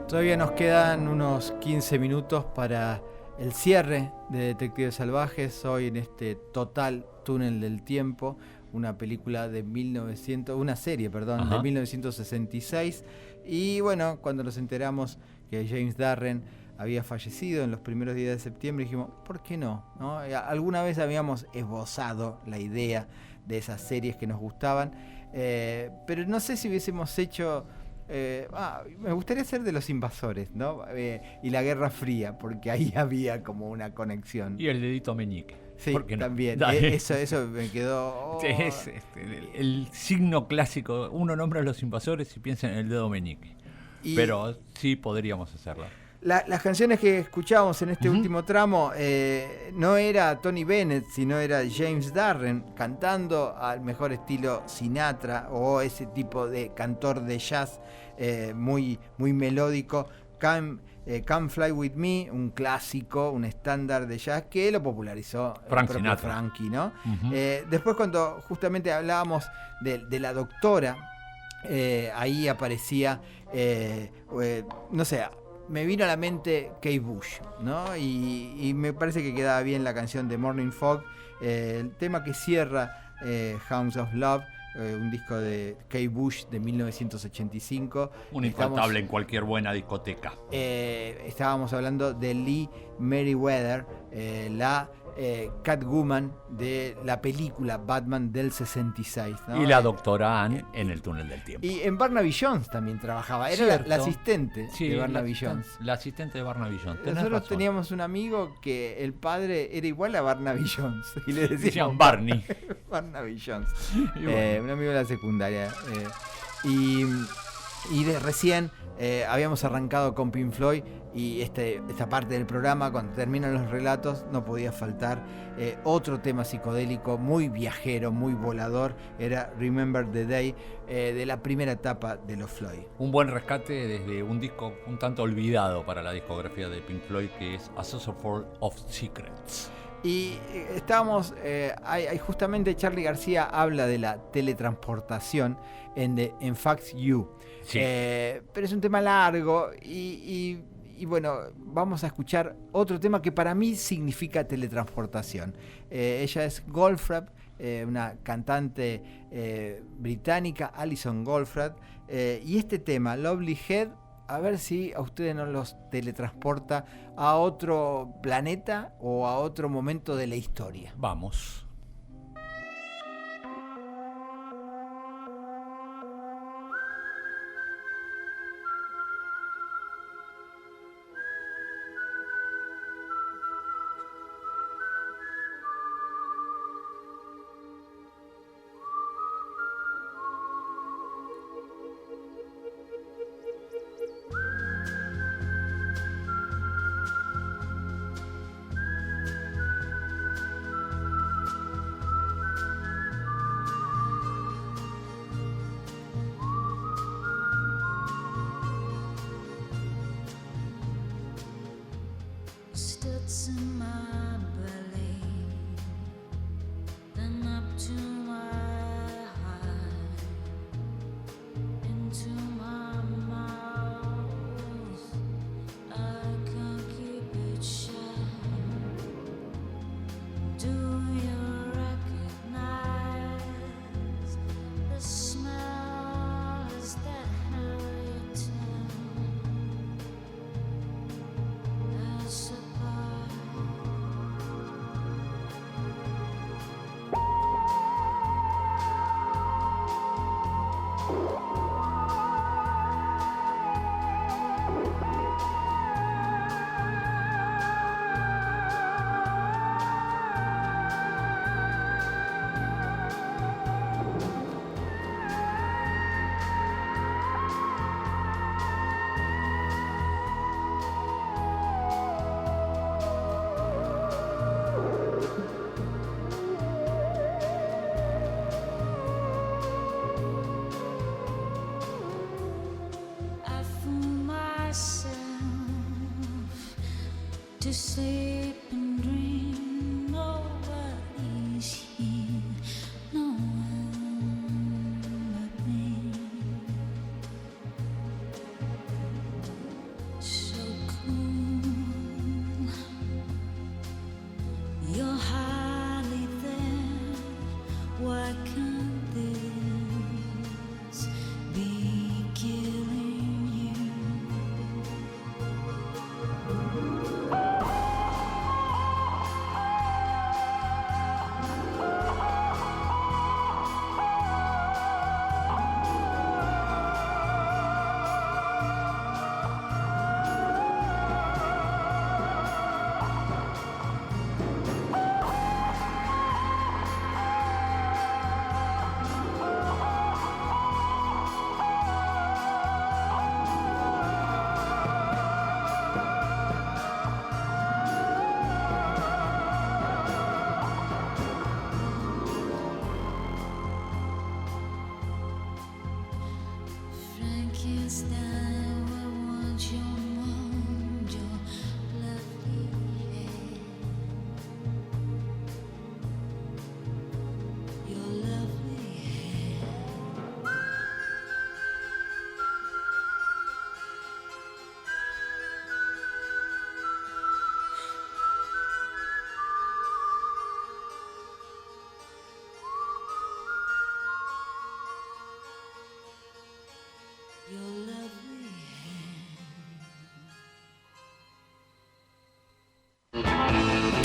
Todavía nos quedan unos 15 minutos para el cierre de Detectives Salvajes, hoy en este total túnel del tiempo, una película de una serie, perdón, de 1966. Y bueno, cuando nos enteramos que James Darren había fallecido en los primeros días de septiembre, dijimos, ¿por qué no? Alguna vez habíamos esbozado la idea de esas series que nos gustaban, pero no sé si hubiésemos hecho... me gustaría ser de Los Invasores, ¿no? Y la Guerra Fría, porque ahí había como una conexión. Y el dedito meñique. Sí, ¿por qué no? también. Eso me quedó... Es el signo clásico. Uno nombra a Los Invasores y piensa en el dedo meñique. Pero sí podríamos hacerlo. Las canciones que escuchábamos en este último tramo no era Tony Bennett, sino era James Darren cantando al mejor estilo Sinatra o ese tipo de cantor de jazz muy, muy melódico. Come Fly With Me, un clásico, un estándar de jazz que lo popularizó Frank el propio Sinatra. Frankie, ¿no? Después cuando justamente hablábamos de la doctora, ahí aparecía, no sé, me vino a la mente Kate Bush, ¿no? Y me parece que quedaba bien la canción de Morning Fog, el tema que cierra Hounds of Love, un disco de Kate Bush de 1985. Un infaltable en cualquier buena discoteca. Estábamos hablando de Lee Meriwether, la Catwoman de la película Batman del 66, ¿no? Y la doctora Ann en El Túnel del Tiempo. Y en Barnaby Jones también trabajaba, era la asistente de Barnaby Jones. La asistente de Barnaby Jones. Nosotros teníamos un amigo que el padre era igual a Barnaby Jones y le decían Barney. Barnaby Jones. Bueno. Un amigo de la secundaria. Y recién habíamos arrancado con Pink Floyd y esta parte del programa, cuando terminan los relatos, no podía faltar otro tema psicodélico muy viajero, muy volador, era Remember the Day, de la primera etapa de los Floyd. Un buen rescate desde un disco un tanto olvidado para la discografía de Pink Floyd, que es A Saucerful of Secrets. Y estábamos, justamente Charly García habla de la teletransportación en Facts You. Sí. Pero es un tema largo y bueno, vamos a escuchar otro tema que para mí significa teletransportación. Ella es Goldfrapp, una cantante británica, Alison Goldfrapp, y este tema, Lovely Head, a ver si a ustedes no los teletransporta a otro planeta o a otro momento de la historia. Vamos. Studs in my belly, then up to my heart, into my mouth. I can't keep it shut. Do you recognize the smell? Is that how you tell? As a I fool myself to sleep and dream. Nobody's here, no one but me.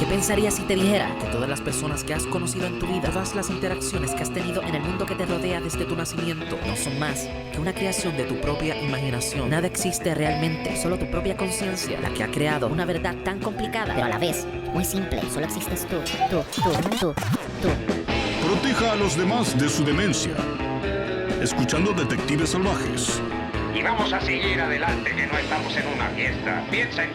¿Qué pensarías si te dijera que todas las personas que has conocido en tu vida, todas las interacciones que has tenido en el mundo que te rodea desde tu nacimiento, no son más que una creación de tu propia imaginación? Nada existe realmente, solo tu propia conciencia, la que ha creado una verdad tan complicada, pero a la vez muy simple. Solo existes tú. Proteja a los demás de su demencia. Escuchando Detectives Salvajes. Y vamos a seguir adelante, que no estamos en una fiesta. Piensen.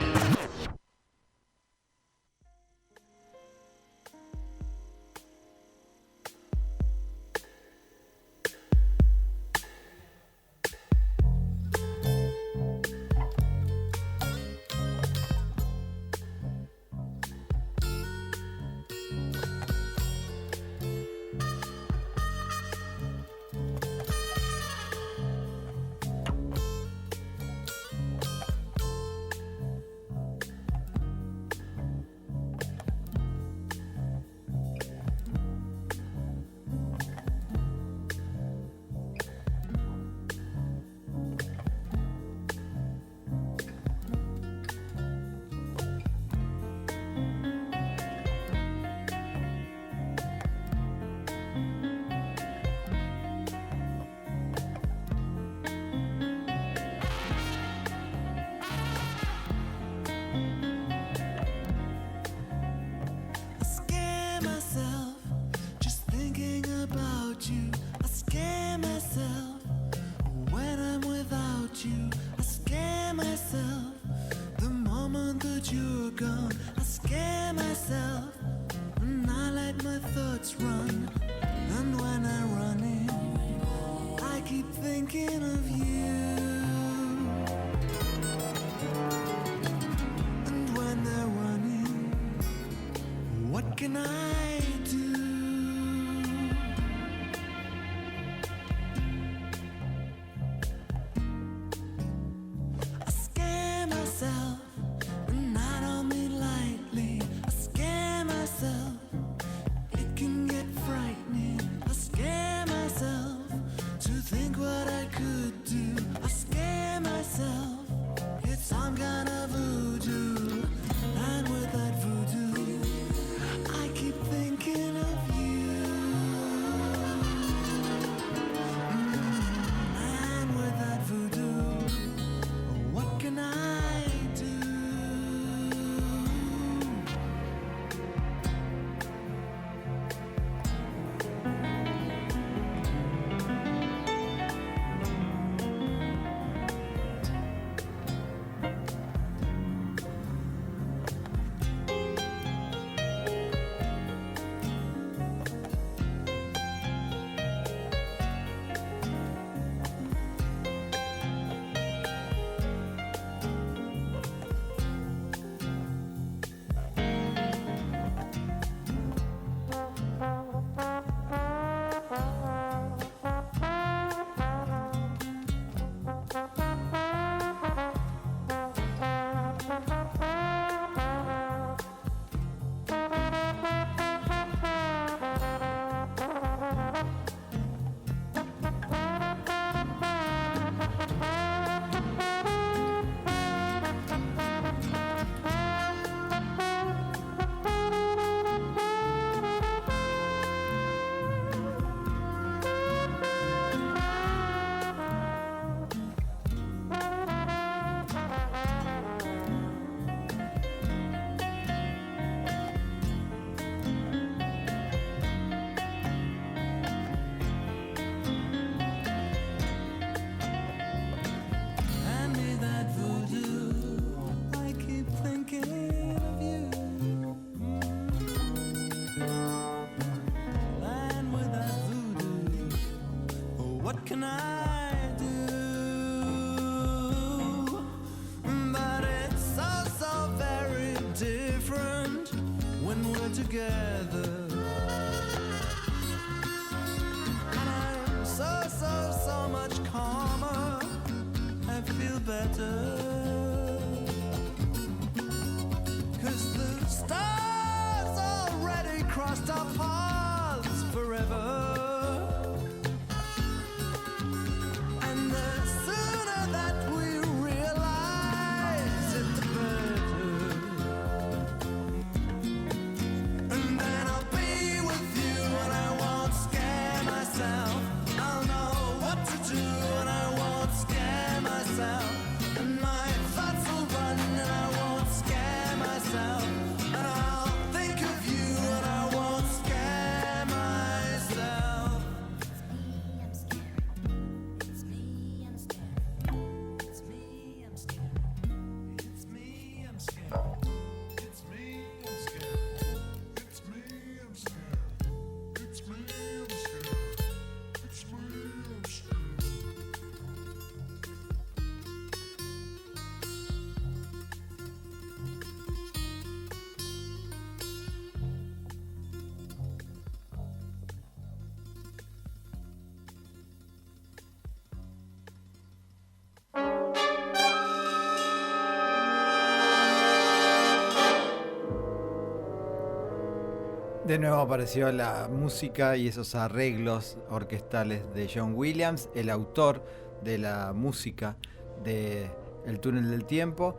De nuevo apareció la música y esos arreglos orquestales de John Williams, el autor de la música de El túnel del tiempo.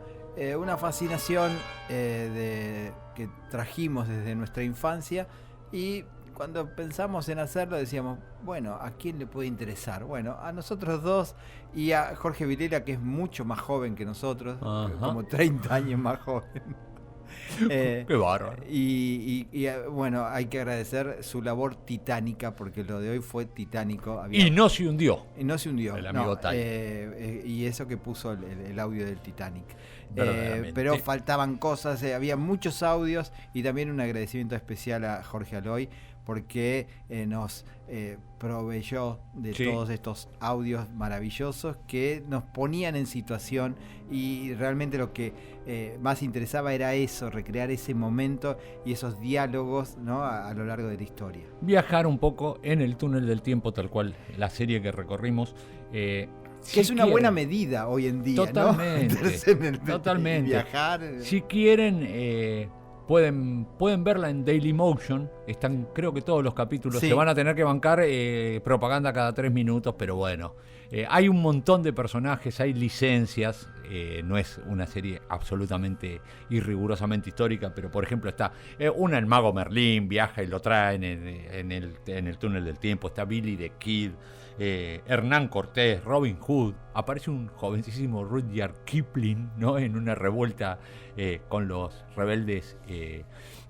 Una fascinación que trajimos desde nuestra infancia, y cuando pensamos en hacerlo decíamos, bueno, ¿a quién le puede interesar? Bueno, a nosotros dos y a Jorge Vilela, que es mucho más joven que nosotros, como 30 años más joven. Qué bárbaro. Y bueno, hay que agradecer su labor titánica, porque lo de hoy fue titánico. Y no se hundió. Y no se hundió. El amigo Tai. Y eso que puso el audio del Titanic. Verdaderamente. Pero faltaban cosas, había muchos audios, y también un agradecimiento especial a Jorge Aloy, porque nos proveyó de todos estos audios maravillosos que nos ponían en situación, y realmente lo que más interesaba era eso, recrear ese momento y esos diálogos, ¿no? a lo largo de la historia. Viajar un poco en el túnel del tiempo, tal cual la serie que recorrimos. Que es una buena medida hoy en día, totalmente, ¿no? Totalmente. Viajar. Si quieren, pueden verla en Dailymotion. Están, creo que todos los capítulos. Sí. Se van a tener que bancar propaganda cada 3 minutos, pero bueno. Hay un montón de personajes, hay licencias. No es una serie absolutamente y rigurosamente histórica, pero por ejemplo está el mago Merlín, viaja y lo traen en el túnel del tiempo. Está Billy the Kid, Hernán Cortés, Robin Hood. Aparece un jovencísimo Rudyard Kipling, ¿no? En una revuelta con los rebeldes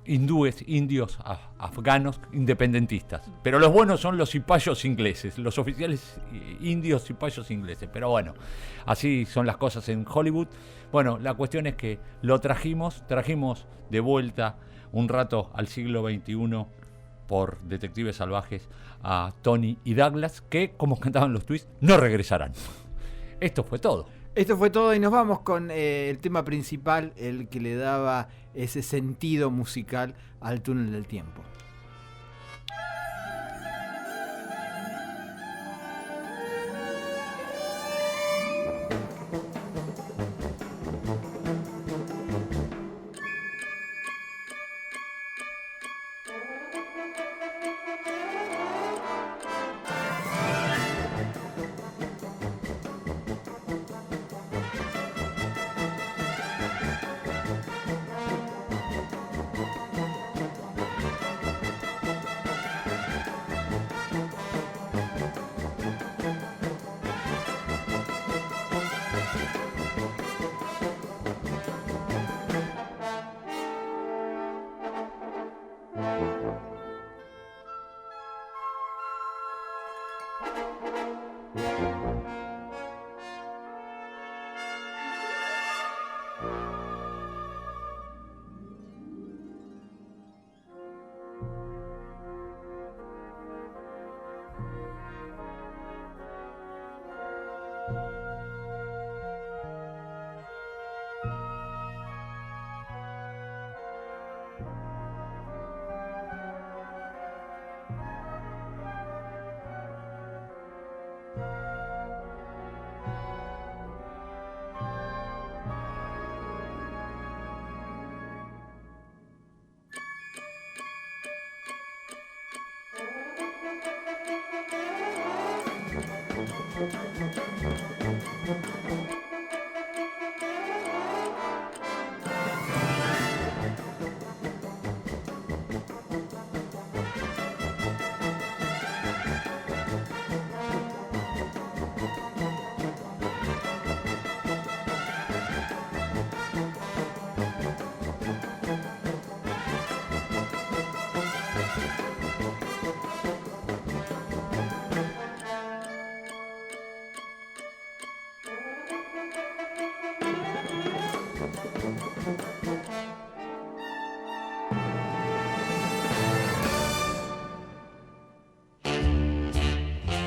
indios afganos independentistas. Pero los buenos son los cipayos ingleses, los oficiales indios cipayos ingleses. Pero bueno, así son las cosas en Hollywood. Bueno, la cuestión es que lo trajimos de vuelta un rato al siglo XXI por Detectives Salvajes a Tony y Douglas, que, como cantaban los Twists, no regresarán. Esto fue todo. Esto fue todo, y nos vamos con el tema principal, el que le daba ese sentido musical al túnel del tiempo.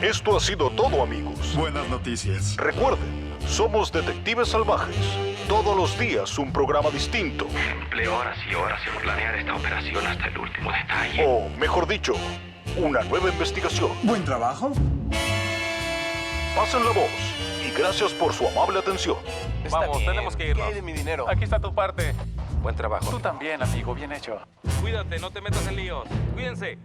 Esto ha sido todo, amigos. Buenas noticias. Recuerden, somos Detectives Salvajes. Todos los días un programa distinto. Empleo horas y horas en planear esta operación hasta el último detalle. O, mejor dicho, una nueva investigación. ¿Buen trabajo? Pasen la voz y gracias por su amable atención. Vamos, tenemos que irnos. ¿Qué hay de mi dinero? Aquí está tu parte. Buen trabajo. Tú también, amigo. Bien hecho. Cuídate, no te metas en líos. Cuídense.